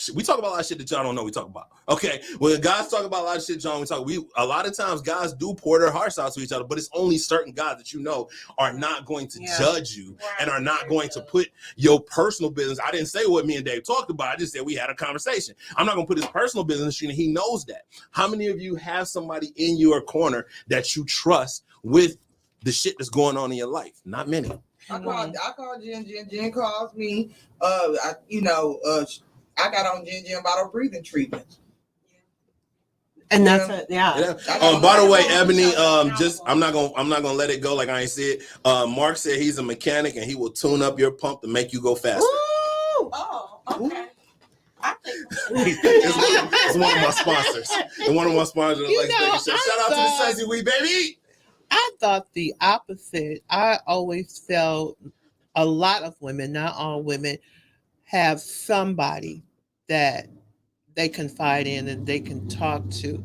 a lot of shit that y'all don't know we talk about. Okay, when guys talk about a lot of shit y'all don't talk, a lot of times guys do pour their hearts out to each other, but it's only certain guys that are not going to judge you and are not going to put your personal business. I didn't say what me and Dave talked about. I just said we had a conversation. I'm not gonna put his personal business in, and he knows that. How many of you have somebody in your corner that you trust with the shit that's going on in your life? Not many. I call Jen. Jen calls me. I got on Jen about her breathing treatment. And that's it. Yeah. By the way, Ebony, I'm not gonna let it go like I ain't see it. Mark said he's a mechanic and he will tune up your pump to make you go faster. Ooh. Oh, okay. I think it's one of my sponsors. And one of my sponsors like shout out to the Sassy Wee baby. I thought the opposite. I always felt a lot of women, not all women, have somebody that they confide in and they can talk to.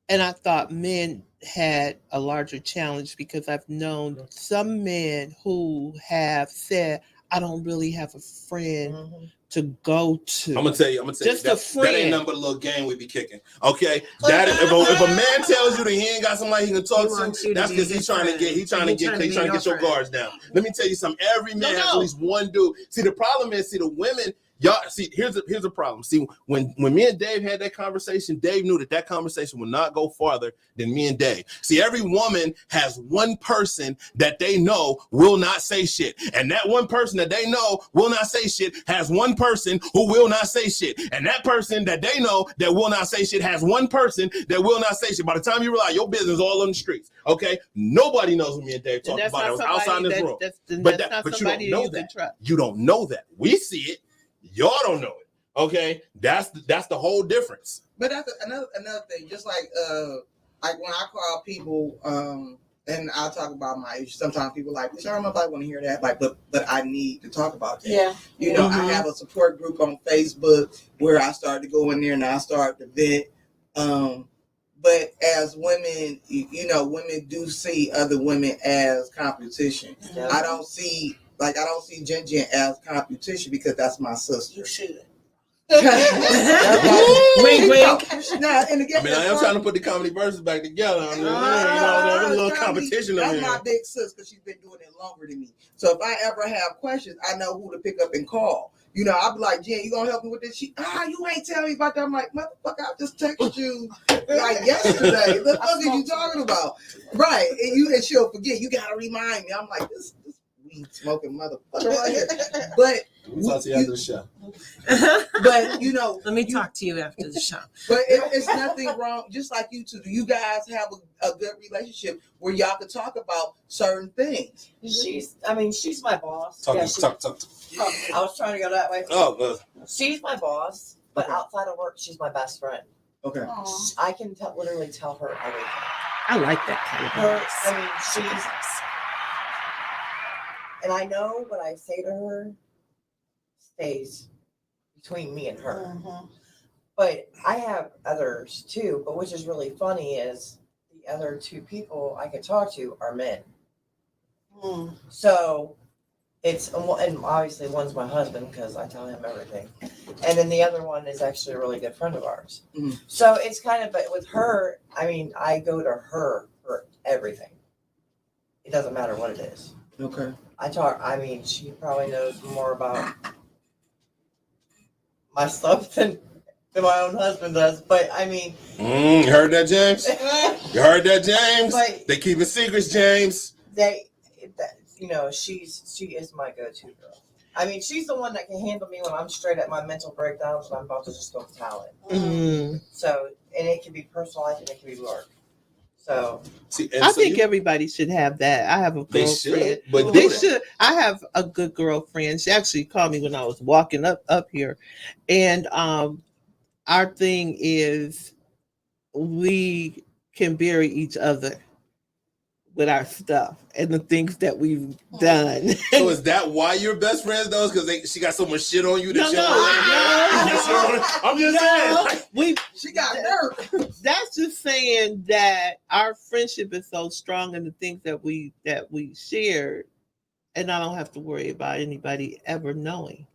And I thought men had a larger challenge because I've known some men who have said, I don't really have a friend to go to. I'm gonna tell you just a friend. That ain't nothing but a little game we be kicking. Okay, that if a man tells you that he ain't got somebody he can talk to, that's because he's trying to get your guards down. Let me tell you something. Every man has at least one dude. See, the problem is, the women. Y'all see, here's a problem. See, when me and Dave had that conversation, Dave knew that conversation would not go farther than me and Dave. See, every woman has one person that they know will not say shit. And that one person that they know will not say shit has one person who will not say shit. And that person that they know that will not say shit has one person that will not say shit. By the time you realize your business is all on the streets, okay? Nobody knows what me and Dave talked about. It was outside this room. But you don't know that. You don't know that. We see it. Y'all don't know it, okay? That's the whole difference. But that's another thing. Just like when I call people, and I'll talk about my issue. Sometimes people are like, I don't know if I want to hear that. Like, but I need to talk about that. Yeah. I have a support group on Facebook where I started to go in there and I started to vet. but as women, women do see other women as competition. Yeah. I don't see Jen Jen as competition because that's my sister. You should. Wink, wink. Now, and again, I mean, I am trying to put the comedy verses back together. I mean, there's a little competition in That's here. my big sis because she's been doing it longer than me. So if I ever have questions, I know who to pick up and call. I'll be like, Jen, you gonna help me with this? You ain't telling me about that. I'm like, motherfucker, I just texted you like yesterday. The fuck are you talking about? Right. And she'll forget. You gotta remind me. I'm like, this weed smoking motherfucker right here. But We'll talk to you after the show. but Let me talk to you after the show. But it's nothing wrong. Just like you two, do you guys have a good relationship where y'all can talk about certain things? She's my boss. Talk. I was trying to go that way. Oh, good. She's my boss, but Okay. outside of work, she's my best friend. Okay. I can literally tell her everything. I like that kind of She's, and I know what I say to her stays between me and her. Mhm. But I have others too. But which is really funny is the other two people I can talk to are men. Mm. So and obviously one's my husband because I tell him everything, and then the other one is actually a really good friend of ours. Mhm. So it's kind of, but with her, I go to her for everything. It doesn't matter what it is. Okay. She probably knows more about my stuff than my own husband does. But You heard that, James? You heard that, James? But- They keeping secrets, James. she is my go-to girl. She's the one that can handle me when I'm straight at my mental breakdowns and I'm about to just go talent. Mhm. So, and it can be personalized and it can be work. So, See, I think everybody should have that. I have a they girlfriend. should, but They do it. should. I have a good girlfriend. She actually called me when I was walking up here, and our thing is we can bury each other with our stuff and the things that we've done. So is that why you're best friends, though? Because she got so much shit on you that I'm just saying. She got nerve. That's just saying that our friendship is so strong in the things that we shared, and I don't have to worry about anybody ever knowing.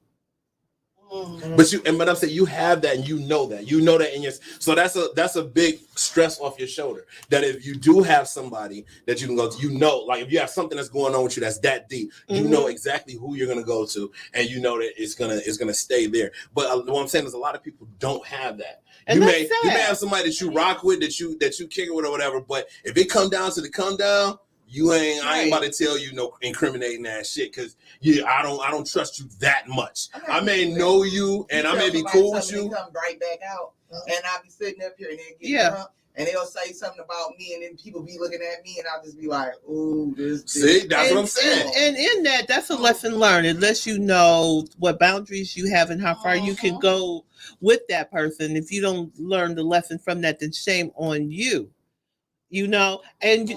But I'm saying you have that, and you know that in your. So that's a big stress off your shoulder. That if you do have somebody that you can go to, like if you have something that's going on with you that's that deep, you know exactly who you're gonna go to, and you know that it's gonna stay there. But what I'm saying is a lot of people don't have that. And You that's may sad. have somebody that you rock with, that you kick it with or whatever. But if it come down to the come down, I ain't about to tell you no incriminating ass shit because I don't trust you that much. I may know you and I may be cool with you. Come right back out, and I'll be sitting up here and they get drunk, and they'll say something about me, and then people be looking at me, and I'll just be like, "Ooh, this." See, that's what I'm saying. And in that's a lesson learned. It lets you know what boundaries you have and how far you can go with that person. If you don't learn the lesson from that, then shame on you. And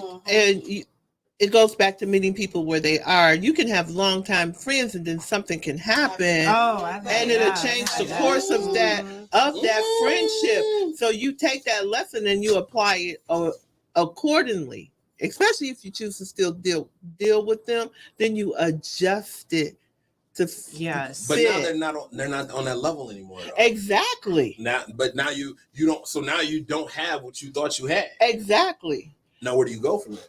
it goes back to meeting people where they are. You can have longtime friends, and then something can happen, and it'll change the course of that friendship. So you take that lesson and you apply it accordingly. Especially if you choose to still deal with them, then you adjust it to Yes. But fit. now they're not on that level anymore. Though. Exactly. Now you don't. So now you don't have what you thought you had. Exactly. Now where do you go from there?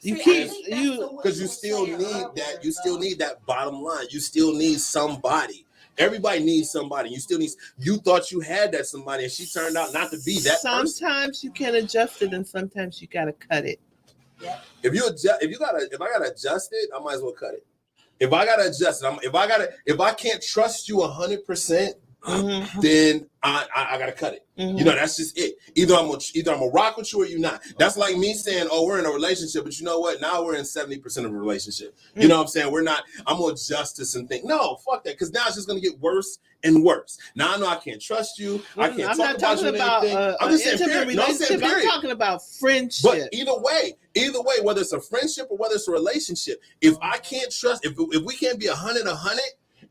Because you still need that. You still need that bottom line. You still need somebody. Everybody needs somebody. You thought you had that somebody, and she turned out not to be that person. Sometimes you can adjust it, and sometimes you gotta cut it. If I gotta adjust it, I might as well cut it. If I gotta adjust it, if I can't trust you 100%, then I gotta cut it. That's just it. Either I'm gonna rock with you or you're not. That's like me saying, "Oh, we're in a relationship," but you know what? Now we're in 70% of a relationship. You know what I'm saying? We're not. I'm gonna adjust to something. No, fuck that. Because now it's just gonna get worse and worse. Now I know I can't trust you. I can't I'm talk not about talking you about anything. I'm just saying, intimate period. No, I'm saying, relationship. I'm period. talking about friendship. But either way, whether it's a friendship or whether it's a relationship, if I can't trust, if we can't be 100,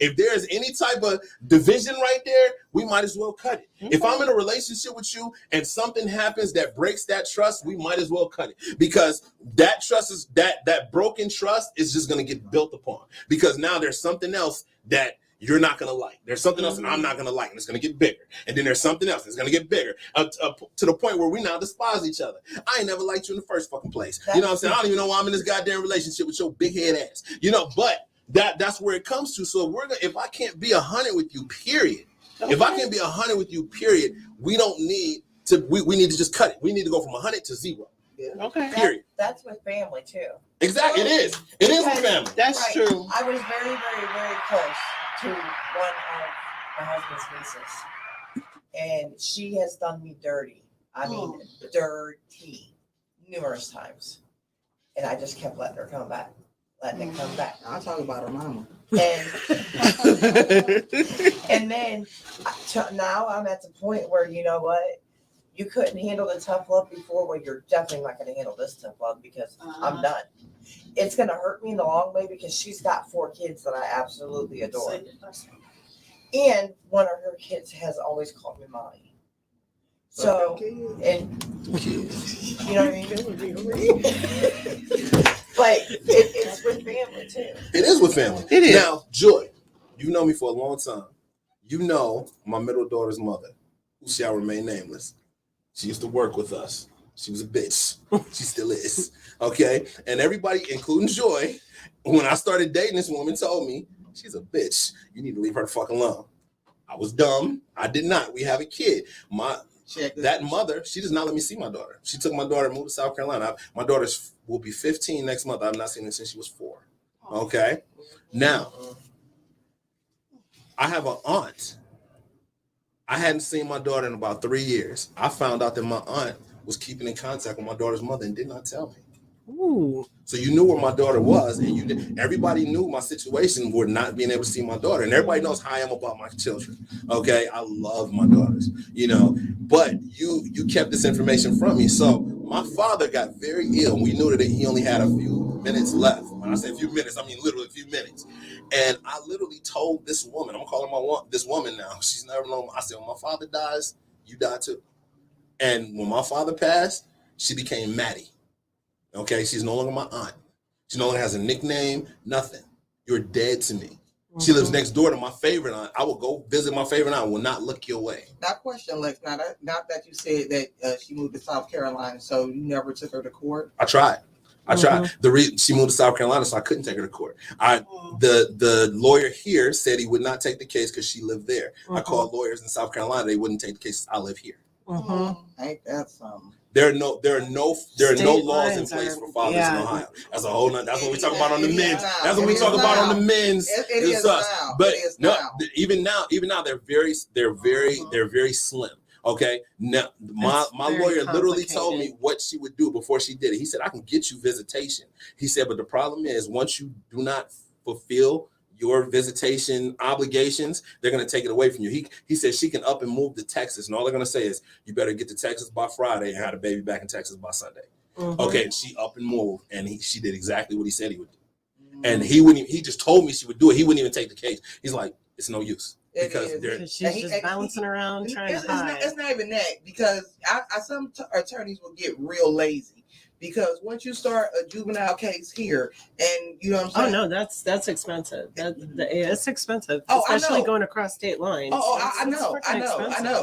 if there's any type of division right there, we might as well cut it. If I'm in a relationship with you and something happens that breaks that trust, we might as well cut it, because that trust is that broken trust is just going to get built upon, because now there's something else that you're not going to like. There's something else that I'm not going to like, and it's going to get bigger. And then there's something else that's going to get bigger to the point where we now despise each other. I ain't never liked you in the first fucking place. You know what I'm saying? I don't even know why I'm in this goddamn relationship with your big head ass. You know, but that's where it comes to. So if I can't be 100 with you, period. Okay. If I can't be 100 with you, period, we don't need to. We need to just cut it. We need to go from 100 to 0. Yeah. Okay. Period. That's with family too. Exactly. It is. It is with family. That's Right. true. I was very, very, very close to one of my husband's nieces, and she has done me dirty. I mean, dirty, numerous times, and I just kept letting it come back. I'll talk about her mama. And and then now I'm at the point where, you know what, you couldn't handle the tough love before. Well, you're definitely not going to handle this tough love, because I'm done. It's going to hurt me in the long way, because she's got 4 kids that I absolutely adore. And one of her kids has always called me mommy. So, and you know what I mean? But it's with family too. It is with family. It is. Now, Joy, you've known me for a long time. You know my middle daughter's mother, who shall remain nameless. She used to work with us. She was a bitch. She still is. Okay? And everybody, including Joy, when I started dating this woman, told me, she's a bitch. You need to leave her the fuck alone. I was dumb. I did not. We have a kid. That mother, she does not let me see my daughter. She took my daughter and moved to South Carolina. My daughter will be 15 next month. I've not seen her since she was 4. Okay? Now, I have an aunt. I hadn't seen my daughter in about 3 years. I found out that my aunt was keeping in contact with my daughter's mother and did not tell me. Ooh. So you knew where my daughter was, and you did. Everybody knew my situation with not being able to see my daughter, and everybody knows how I am about my children. Okay, I love my daughters, but you kept this information from me. So my father got very ill. We knew that he only had a few minutes left. When I say a few minutes, I mean literally a few minutes. And I literally told this woman, I'm calling this woman now. She's never known. I said, when my father dies, you die too. And when my father passed, she became Maddie. Okay, she's no longer my aunt. She no longer has a nickname, nothing. You're dead to me. Mm-hmm. She lives next door to my favorite aunt. I will go visit my favorite aunt. I will not look your way. That question, Lex, not that you said that she moved to South Carolina, so you never took her to court? I tried. The reason she moved to South Carolina, so I couldn't take her to court. The lawyer here said he would not take the case because she lived there. I called lawyers in South Carolina. They wouldn't take the case. I live here. Ain't that something? There are no laws in place for fathers in Ohio. That's a whole nother. That's what we talk about on the men's. That's what we talk about on the men's. It is us. But no, even now, they're very slim. Okay. Now my lawyer literally told me what she would do before she did it. He said, I can get you visitation. He said, but the problem is once you do not fulfill your visitation obligations, they're going to take it away from you. He said she can up and move to Texas, and all they're going to say is, you better get to Texas by Friday and have the baby back in Texas by Sunday. Okay, and she up and moved, and she did exactly what he said he would do. And he just told me she would do it. He wouldn't even take the case. He's like, it's no use. Because she's just bouncing around trying to hide. It's not even that, because some attorneys will get real lazy. Because once you start a juvenile case here, and you know what I'm saying? Oh no, that's expensive. It's expensive, Oh, especially going across state lines. I know.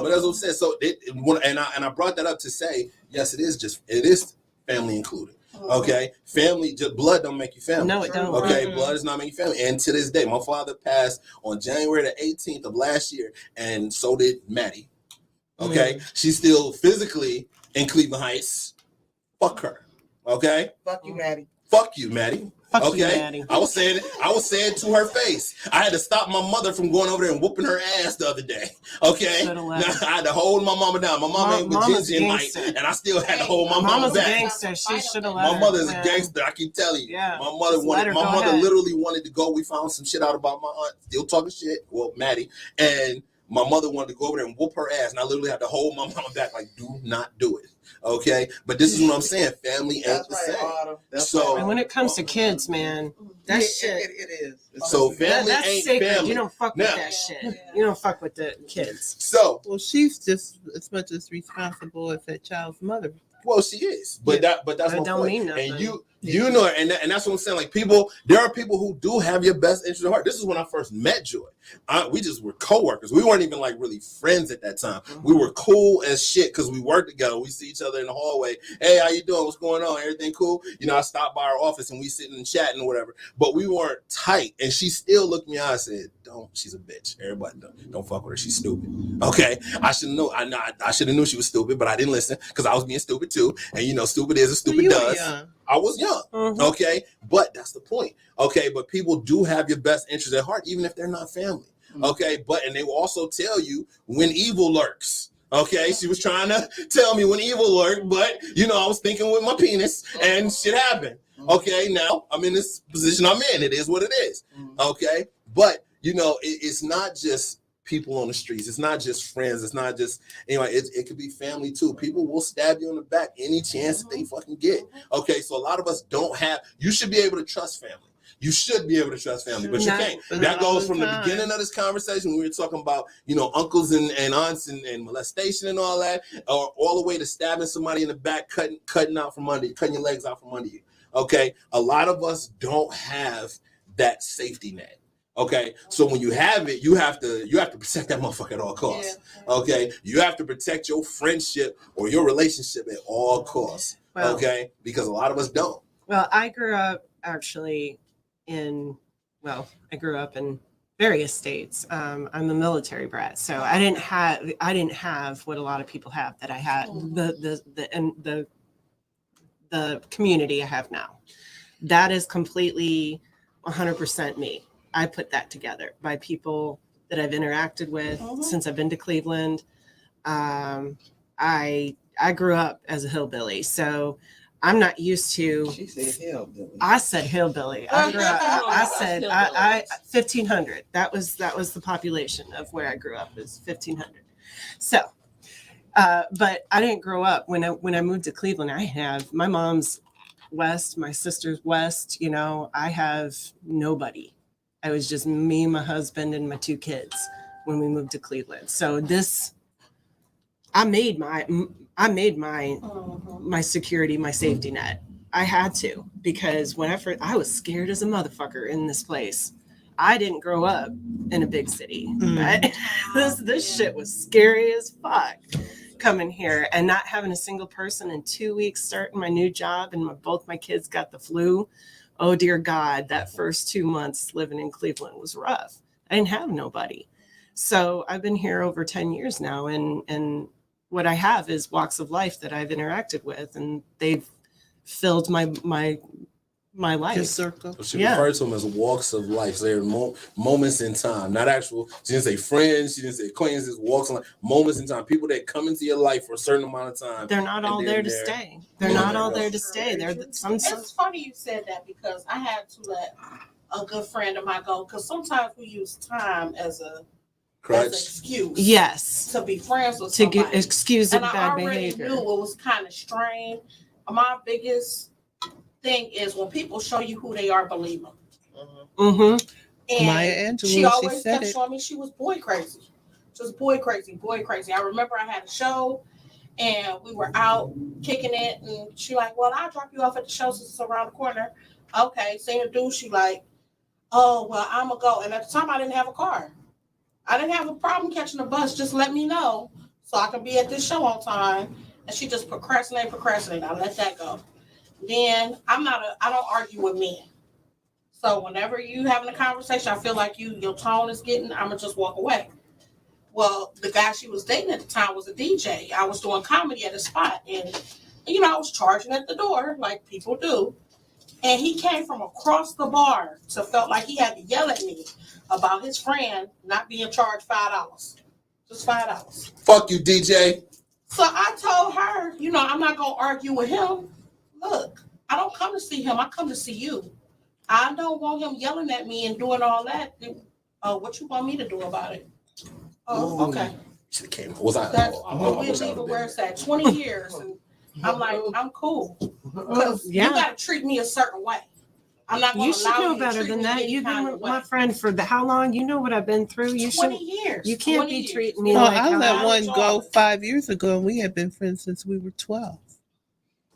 But as I said, so I brought that up to say, yes, it is family included. Okay, family, just blood don't make you family. No, it don't. Okay, blood does not make you family. And to this day, my father passed on January the 18th of last year, and so did Maddie. Okay, she's still physically in Cleveland Heights. Fuck her. Okay. Fuck you, Maddie. Fuck you, Maddie. Fuck you, okay. Maddie. I was saying it to her face. I had to stop my mother from going over there and whooping her ass the other day. Okay. I had to hold my mama down. My mama ain't Virginian height, and I still had to hold my mama back. Mama's a gangster. She should have let My mother is a gangster. I keep telling you. Yeah. My mother literally wanted to go. We found some shit out about my aunt. Still talking shit. Well, Maddie. And my mother wanted to go over there and whoop her ass, and I literally had to hold my mama back, like, do not do it. Okay, but this is what I'm saying. Family ain't the same. And when it comes to kids, man, That Yeah, shit. it is. So family That's ain't sacred. family. You don't fuck Now- with that shit. You don't fuck with the kids. So, Well, she's just as much as responsible as that child's mother. well, she is, but Yeah. that's That my don't point. mean And nothing. you know, and that's what I'm saying. Like people, there are people who do have your best interest at heart. This is when I first met Joy. We just were coworkers. We weren't even like really friends at that time. We were cool as shit because we worked together. We see each other in the hallway. Hey, how you doing? What's going on? Everything cool? You know, I stopped by our office and we sitting and chatting or whatever. But we weren't tight. And she still looked me out and said, "Don't. She's a bitch. Everybody don't fuck with her. She's stupid." Okay, I should know. I should have knew she was stupid, but I didn't listen because I was being stupid too. And you know, stupid is as stupid You were does. young. I was young. Mhm. Okay, but that's the point. Okay, but people do have your best interest at heart, even if they're not family. Okay, and they will also tell you when evil lurks. Okay, she was trying to tell me when evil lurked, but you know, I was thinking with my penis and shit happened. Okay, now I'm in this position I'm in. It is what it is. Okay, but you know, it's not just people on the streets. It's not just friends. It's not just anyway. It could be family too. People will stab you in the back any chance that they fucking get. Okay, so a lot of us don't have. You should be able to trust family. You should be able to trust family, but you Not- can't. but That not all goes the from the time. beginning of this conversation when we were talking about, you know, uncles and aunts and molestation and all that, or all the way to stabbing somebody in the back, cutting out from under you, cutting your legs out from under you. Okay, a lot of us don't have that safety net. Okay, so when you have it, you have to protect that motherfucker at all costs. Okay, you have to protect your friendship or your relationship at all costs. Well- Okay, because a lot of us don't. Well, I grew up actually I grew up in various states. I'm a military brat, so I didn't have what a lot of people have that I had the community I have now. That is completely 100% me. I put that together by people that I've interacted with since I've been to Cleveland. I grew up as a hillbilly, so I'm not used to. She said hillbilly. I said hillbilly. I grew up. I said I 1,500. That was the population of where I grew up is 1,500. So, but I didn't grow up when I moved to Cleveland. I have my mom's west, my sister's west. You know, I have nobody. I was just me, my husband, and my 2 kids when we moved to Cleveland. So I made my security, my safety net. I had to, because whenever I was scared as a motherfucker in this place. I didn't grow up in a big city. This shit was scary as fuck coming here and not having a single person in 2 weeks starting my new job, and both my kids got the flu. Oh dear God, that first 2 months living in Cleveland was rough. I didn't have nobody. So I've been here over 10 years now, and what I have is walks of life that I've interacted with, and they've filled my life. His circle. She Yeah. referred to them as walks of life. So they're moments in time, not actual. She didn't say friends. She didn't say acquaintances. Walks of life, moments in time. People that come into your life for a certain amount of time. They're not all And there then to they're- stay. They're Yeah, not they're all not. there to stay. They're some. It's funny you said that because I had to let a good friend of mine go because sometimes we use time as an Crutch. excuse. Yes. To be friends with To somebody. get excuse of and I bad already behavior. knew it was kind of strange. My biggest thing is when people show you who they are, believe them. Mm-hmm. And Maya Angelou, she she always said kept it. showing me she was boy crazy. She was boy crazy. I remember I had a show and we were out kicking it, and she like, well, I'll drop you off at the show since it's around the corner. Okay, seen a dude, she like, oh, well, I'm gonna go. And at the time I didn't have a car. I didn't have a problem catching a bus. Just let me know so I can be at this show on time. And she just procrastinate. I let that go. Then I don't argue with men. So whenever you having a conversation, I feel like your tone is getting, I'm gonna just walk away. Well, the guy she was dating at the time was a DJ. I was doing comedy at a spot, and I was charging at the door like people do. And he came from across the bar, so felt like he had to yell at me about his friend not being charged $5. Just $5. Fuck you, DJ. So I told her, I'm not gonna argue with him. Look, I don't come to see him, I come to see you. I don't want him yelling at me and doing all that. What you want me to do about it? Oh, okay. Should have came. Was I? That's I we'll wish I leave it would've where been it's at. 20 years, and I'm like, I'm cool. Because Yeah. you gotta treat me a certain way. I'm not going You to should allow know you to better treat than me that. any You've kind been of my way. friend for how long? You know what I've been through. 20 years. You can't 20 be years. treating me Oh, like I how let I one enjoy go it. 5 years ago, and we had been friends since we were 12.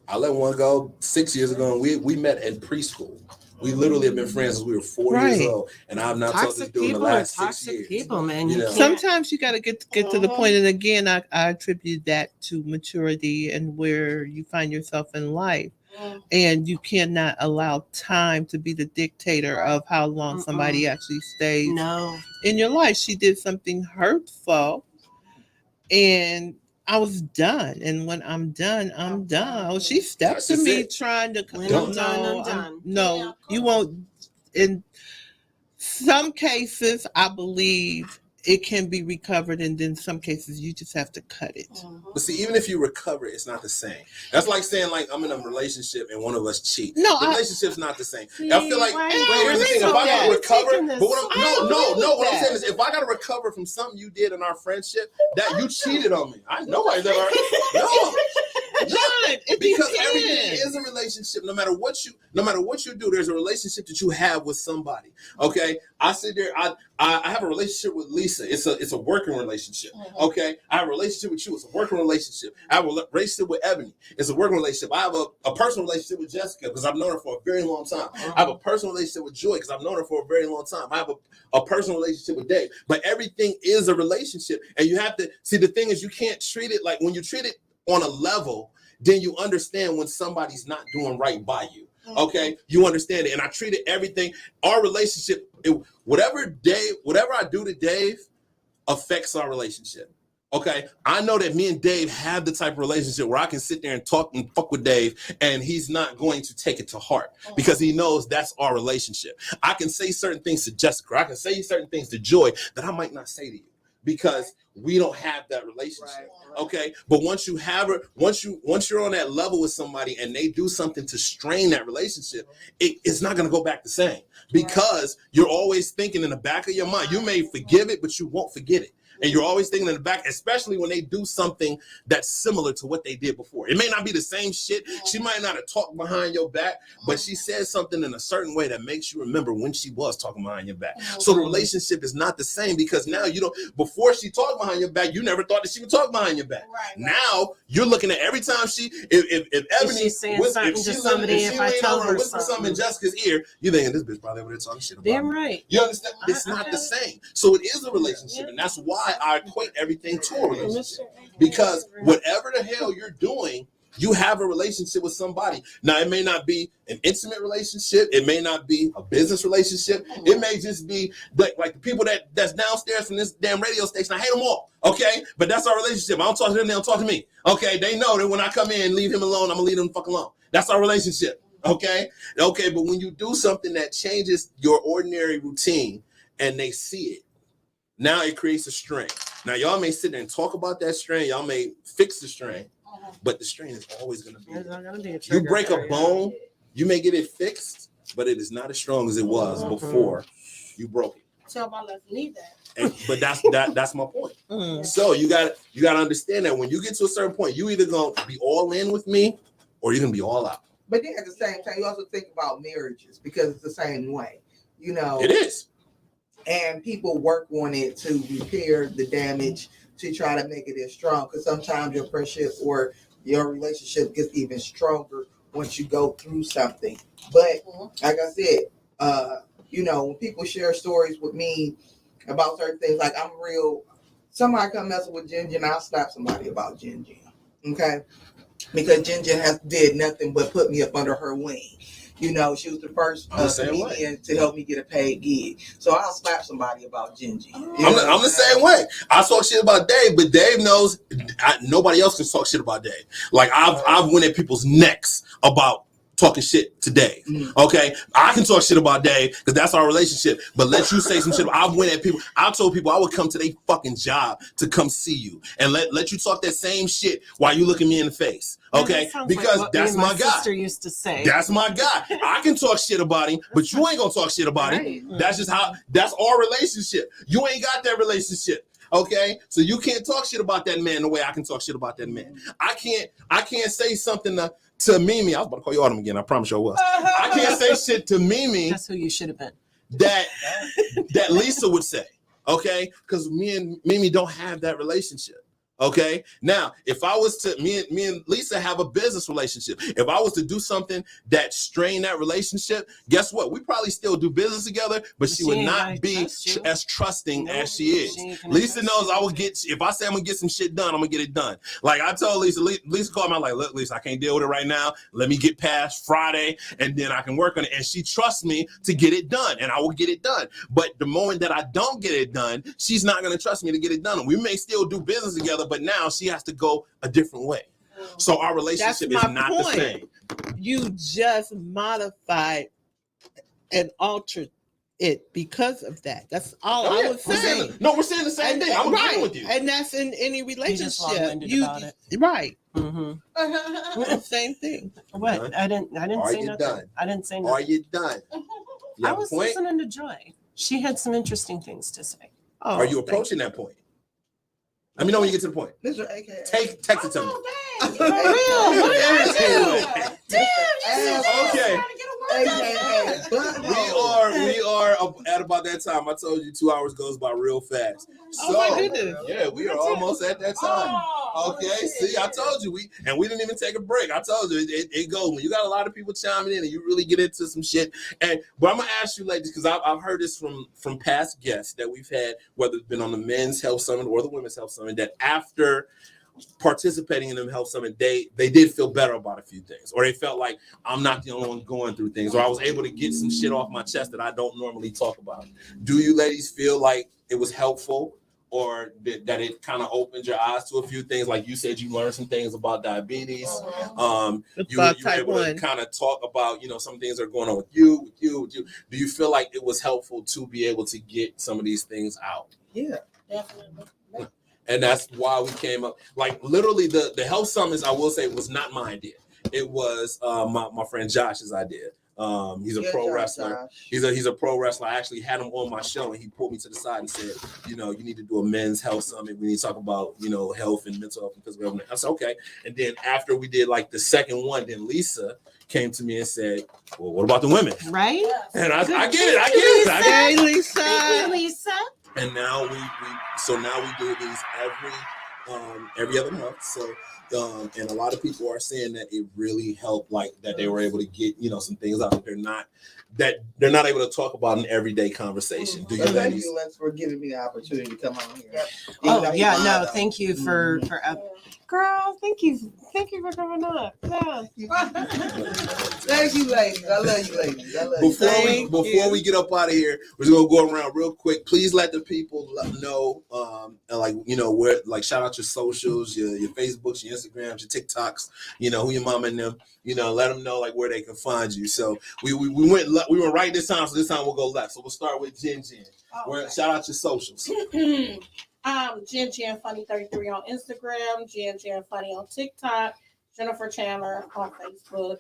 I let one go 6 years ago, and we met in preschool. We literally have been friends since we were 4 years Right. old, and I've not talked to this toxic dude in the people are last 6 toxic years. people, man. You You know. can't. Sometimes you got to get to the point, and again, I attribute that to maturity and where you find yourself in life. Mm. And you cannot allow time to be the dictator of how long somebody actually stays No. in your life. She did something hurtful, and I was done. And when I'm done, I'm done. Oh, she stepped That's to just me it. trying to When I'm done, I'm no, done. no, Yeah, you cool. won't. In some cases, I believe it can be recovered, and then some cases you just have to cut it. But see, even if you recover, it's not the same. That's like saying, like, I'm in a relationship and one of us cheat. No, The I- relationship's not the same. See, I feel like, why- wait, here's the thing. If I with gotta that. recover, Taking this- but what I I'm, agree with what I'm that. saying is, if I gotta recover from something you did in our friendship, that you cheated on me. I know I never. No. John, it Because depends. everything is a relationship. No matter what you do, there's a relationship that you have with somebody. Okay, I sit there. I have a relationship with Lisa. It's a working relationship. Okay, I have a relationship with you. It's a working relationship. I have a relationship with Ebony. It's a working relationship. I have a personal relationship with Jessica because I've known her for a very long time. I have a personal relationship with Joy because I've known her for a very long time. I have a personal relationship with Dave. But everything is a relationship, and you have to see. The thing is, you can't treat it like when you treat it on a level, then you understand when somebody's not doing right by you. Okay, you understand it. And I treated everything, our relationship, whatever I do to Dave affects our relationship. Okay, I know that me and Dave have the type of relationship where I can sit there and talk and fuck with Dave, and he's not going to take it to heart because he knows that's our relationship. I can say certain things to Jessica, I can say certain things to Joy that I might not say to you because we don't have that relationship. Okay, but once you have her, once you're on that level with somebody and they do something to strain that relationship, it's not going to go back the same because you're always thinking in the back of your mind. You may forgive it, but you won't forget it. And you're always thinking in the back, especially when they do something that's similar to what they did before. It may not be the same shit. She might not have talked behind your back, but she said something in a certain way that makes you remember when she was talking behind your back. So the relationship is not the same because now you don't, before she talked behind your back, you never thought that she would talk behind your back. Right. Now you're looking at every time if Ebony, she's saying something to somebody, if I leaned tell over her and whispered something in Jessica's ear, you're thinking this bitch probably over there talking shit about Damn me. right. You understand? It's not the same. So it is a relationship, and that's why I equate everything to a relationship. Because whatever the hell you're doing, you have a relationship with somebody. Now, it may not be an intimate relationship. It may not be a business relationship. It may just be like the people that's downstairs from this damn radio station. I hate them all. Okay, but that's our relationship. I don't talk to them. They don't talk to me. Okay, they know that when I come in and leave him alone, I'm gonna leave them the fuck alone. That's our relationship. Okay, but when you do something that changes your ordinary routine and they see it, now it creates a strain. Now y'all may sit there and talk about that strain. Y'all may fix the strain, but the strain is always going to be. There's not gonna be a You trigger break for a you. bone, you may get it fixed, but it is not as strong as it was before you broke it. Tell my left knee that. But that's my point. So you got to understand that when you get to a certain point, you either gonna be all in with me or you're gonna be all out. But then at the same time, you also think about marriages because it's the same way. You know, It is. and people work on it to repair the damage to try to make it as strong because sometimes your friendship or your relationship gets even stronger once you go through something. But like I said, you know, when people share stories with me about certain things, like I'm real, somebody come messing with Jen Jen, I'll slap somebody about Jen Jen. Okay, because Jen Jen did nothing but put me up under her wing. You know, she was the first comedian to help me get a paid gig. So I'll slap somebody about Gingy. I'm the same way. I talk shit about Dave, but Dave knows nobody else can talk shit about Dave. Like I've went at people's necks about talking shit to Dave. Okay, I can talk shit about Dave because that's our relationship. But let you say some shit. I went at people. I told people I would come to their fucking job to come see you and let you talk that same shit while you looking me in the face. Okay, because like that's my guy. Sister used to say. That's my guy. I can talk shit about him, but you ain't gonna talk shit about him. That's just how. That's our relationship. You ain't got that relationship. Okay, so you can't talk shit about that man the way I can talk shit about that man. I can't say something to Mimi. I was about to call you Autumn again. I promise you I was. I can't say shit to Mimi That's who you should have been. that Lisa would say. Okay, because me and Mimi don't have that relationship. Okay, now if I was to me and Lisa have a business relationship. If I was to do something that strained that relationship, guess what? We probably still do business together, but she would ain't not gonna be trust you. as trusting No, as she is. she ain't gonna Lisa trust knows you. I will get. If I say I'm gonna get some shit done, I'm gonna get it done. Like I told Lisa. Lisa called me. I'm like, look, Lisa, I can't deal with it right now. Let me get past Friday, and then I can work on it. And she trusts me to get it done, and I will get it done. But the moment that I don't get it done, she's not gonna trust me to get it done. We may still do business together, but now she has to go a different way. So our relationship is my not the point. same. You just modified and altered it because of that. That's all Oh, I yeah. was saying. We're saying the same thing. I'm agreeing with you. And that's in any You just relationship. long-winded about it. Right. Mm-hmm. Same thing. What? I didn't Are say you nothing. done? I didn't say Are nothing. you done? You I have a was point? listening to Joy. She had some interesting things to say. Oh, Are you thank approaching that point? Let me know when you get to the point. Mr. AKA. Text it to me. For real, what did I do? Okay. AKA. We are at about that time. I told you 2 hours goes by real fast. Oh my goodness. Yeah, we are almost at that time. Okay, see, I told you we didn't even take a break. I told you it goes when you got a lot of people chiming in and you really get into some shit. But I'm gonna ask you, ladies, because I've heard this from past guests that we've had, whether it's been on the Men's Health Summit or the Women's Health Summit, that after participating in the Health Summit, they did feel better about a few things, or they felt like I'm not the only one going through things, or I was able to get some shit off my chest that I don't normally talk about. Do you ladies feel like it was helpful? Or that it kind of opened your eyes to a few things, like you said, you learned some things about diabetes. You were able to kind of talk about, some things that are going on with you. Do you feel like it was helpful to be able to get some of these things out? Yeah. Definitely. And that's why we came up. Like literally, the health summits, I will say, was not my idea. It was my friend Josh's idea. He's a pro wrestler. He's a pro wrestler. I actually had him on my show, and he pulled me to the side and said, you need to do a men's health summit. We need to talk about, health and mental health and physical health. I said, okay. And then after we did like the second one, then Lisa came to me and said, well, what about the women? Right? And I get it. Hey, Lisa. Thank you, Lisa. And now we do these every other month. So and a lot of people are saying that it really helped, like that they were able to get some things out that they're not able to talk about in everyday conversation. Do you Thank ladies? you, Lex, for giving me the opportunity to come on here. Yep. Even Oh though no, thank you for girl. Thank you for coming up. Yeah. Thank you, ladies. I love you, ladies. I love you. Before we get up out of here, we're just gonna go around real quick. Please let the people know, where, like, shout out your socials, your Facebooks, your Instagrams, your TikToks. Who your mom and them. Let them know like where they can find you. So we went right this time, so this time we'll go left. So we'll start with Jen. Shout out your socials. Jen Funny 33 on Instagram, Jen Funny on TikTok, Jennifer Chandler on Facebook.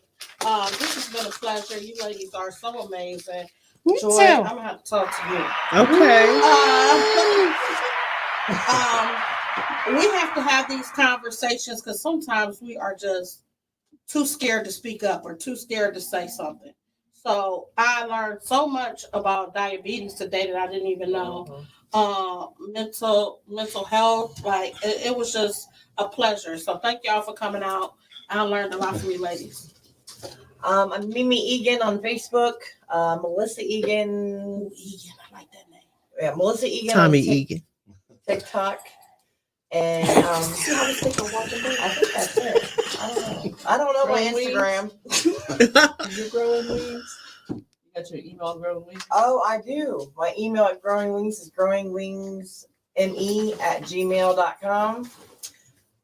This has been a pleasure. You ladies are so amazing. Joy, I'm gonna have to talk to you. Okay. We have to have these conversations because sometimes we are just too scared to speak up or too scared to say something. So I learned so much about diabetes today that I didn't even know. Mental health, like it was just a pleasure. So thank y'all for coming out. I learned a lot from you ladies. I'm Mimi Egan on Facebook. Melissa Egan. Egan, I like that name. Yeah, Melissa Egan. Tommy on Egan. TikTok. And I think that's it. I don't know my Growing Instagram. You growing wings? You got your email, growing wings? Oh, I do. My email at Growing Wings is growingwingsme@gmail.com.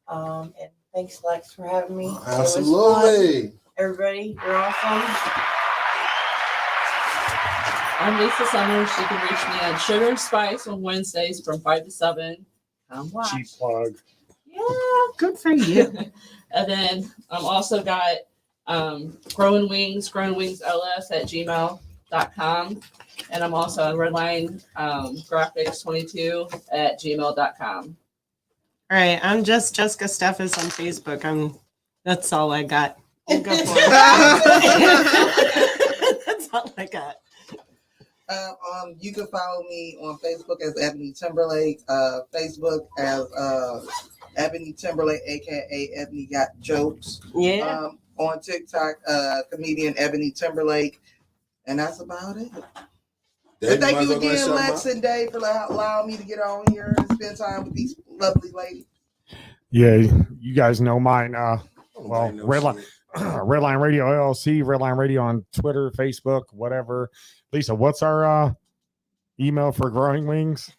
And thanks, Lex, for having me. It was Absolutely. fun. Everybody, you're awesome. I'm Lisa Summers. You can reach me at Sugar and Spice on Wednesdays from 5 to 7. Come watch. Cheap plug. Yeah, good for you. And then I'm also got Growing Wings LS at gmail.com. And I'm also on Redline graphics22@gmail.com. All right, I'm just Jessica Steffes on Facebook. That's all I got. We'll go for it. That's all I got. You can follow me on Facebook as Ebony Timberlake, Facebook as Ebony Timberlake, aka Ebony Got Jokes. Yeah. On TikTok, comedian Ebony Timberlake, and that's about it. Dave, But thank might as you well go ahead again, and shout 'em Lex and Dave, for allowing me to get on here and spend time with these lovely ladies. Yeah, you guys know mine. Well, Nobody knows Redline, shit. Redline Radio LLC, Redline Radio on Twitter, Facebook, whatever. Lisa, what's our email for Growing Wings?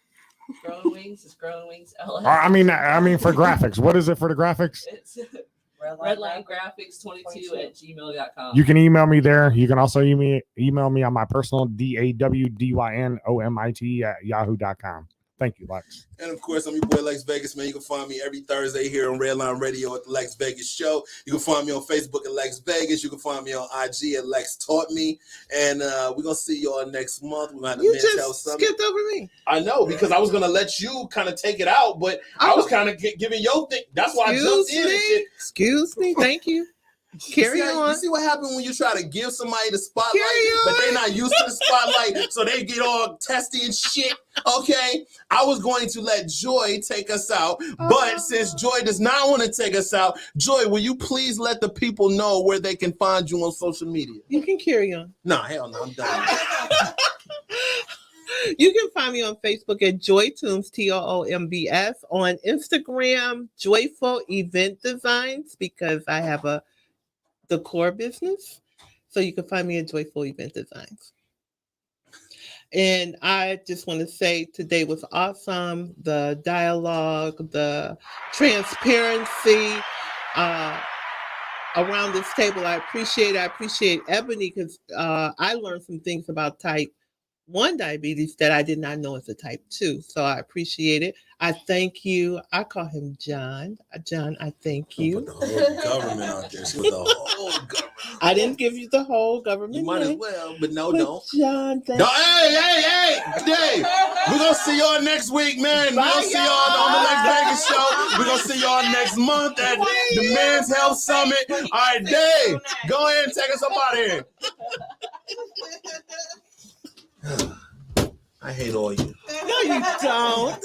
Growing Wings is Growing Wings LS. I mean for graphics. What is it for the graphics? It's Redline graphics22@gmail.com. You can email me there. You can also email me on my personal DAWDYNOMIT@yahoo.com. Thank you, Lex. And of course, I'm your boy Lex Vegas, man. You can find me every Thursday here on Redline Radio at the Lex Vegas Show. You can find me on Facebook at Lex Vegas. You can find me on IG at Lex Taught Me. And we're gonna see y'all next month. We're gonna have the You Men's Health just Summit. skipped over me. I know, because I was gonna let you kind of take it out, but I was kind of giving your thing. That's why I jumped in and shit. Excuse me. Thank you. Carry on. You see what happened when you try to give somebody the spotlight, Carry but on. they're not used to the spotlight, so they get all testy and shit. Okay, I was going to let Joy take us out, but since Joy does not want to take us out, Joy, will you please let the people know where they can find you on social media? You can carry on. Nah, hell no, I'm done. You can find me on Facebook at Joy Toombs, TOOMBS, on Instagram, Joyful Event Designs, because I have a decor business. So you can find me at Joyful Event Designs. And I just want to say today was awesome. The dialogue, the transparency around this table. I appreciate it. I appreciate Ebony because I learned some things about type 1 diabetes that I did not know as a type 2. So I appreciate it. I thank you. I call him John. John, I thank you. Put the whole government out there. She put the whole government. I didn't give you the whole government. You might as name, well, but no, but don't. John, thank No, hey, Dave. We're gonna see y'all next week, man. We're gonna see y'all on the Lex Vegas show. We're gonna see y'all next month at the Men's Health Summit. All right, Dave, go ahead and take us up out of here. I hate all you. No, you don't.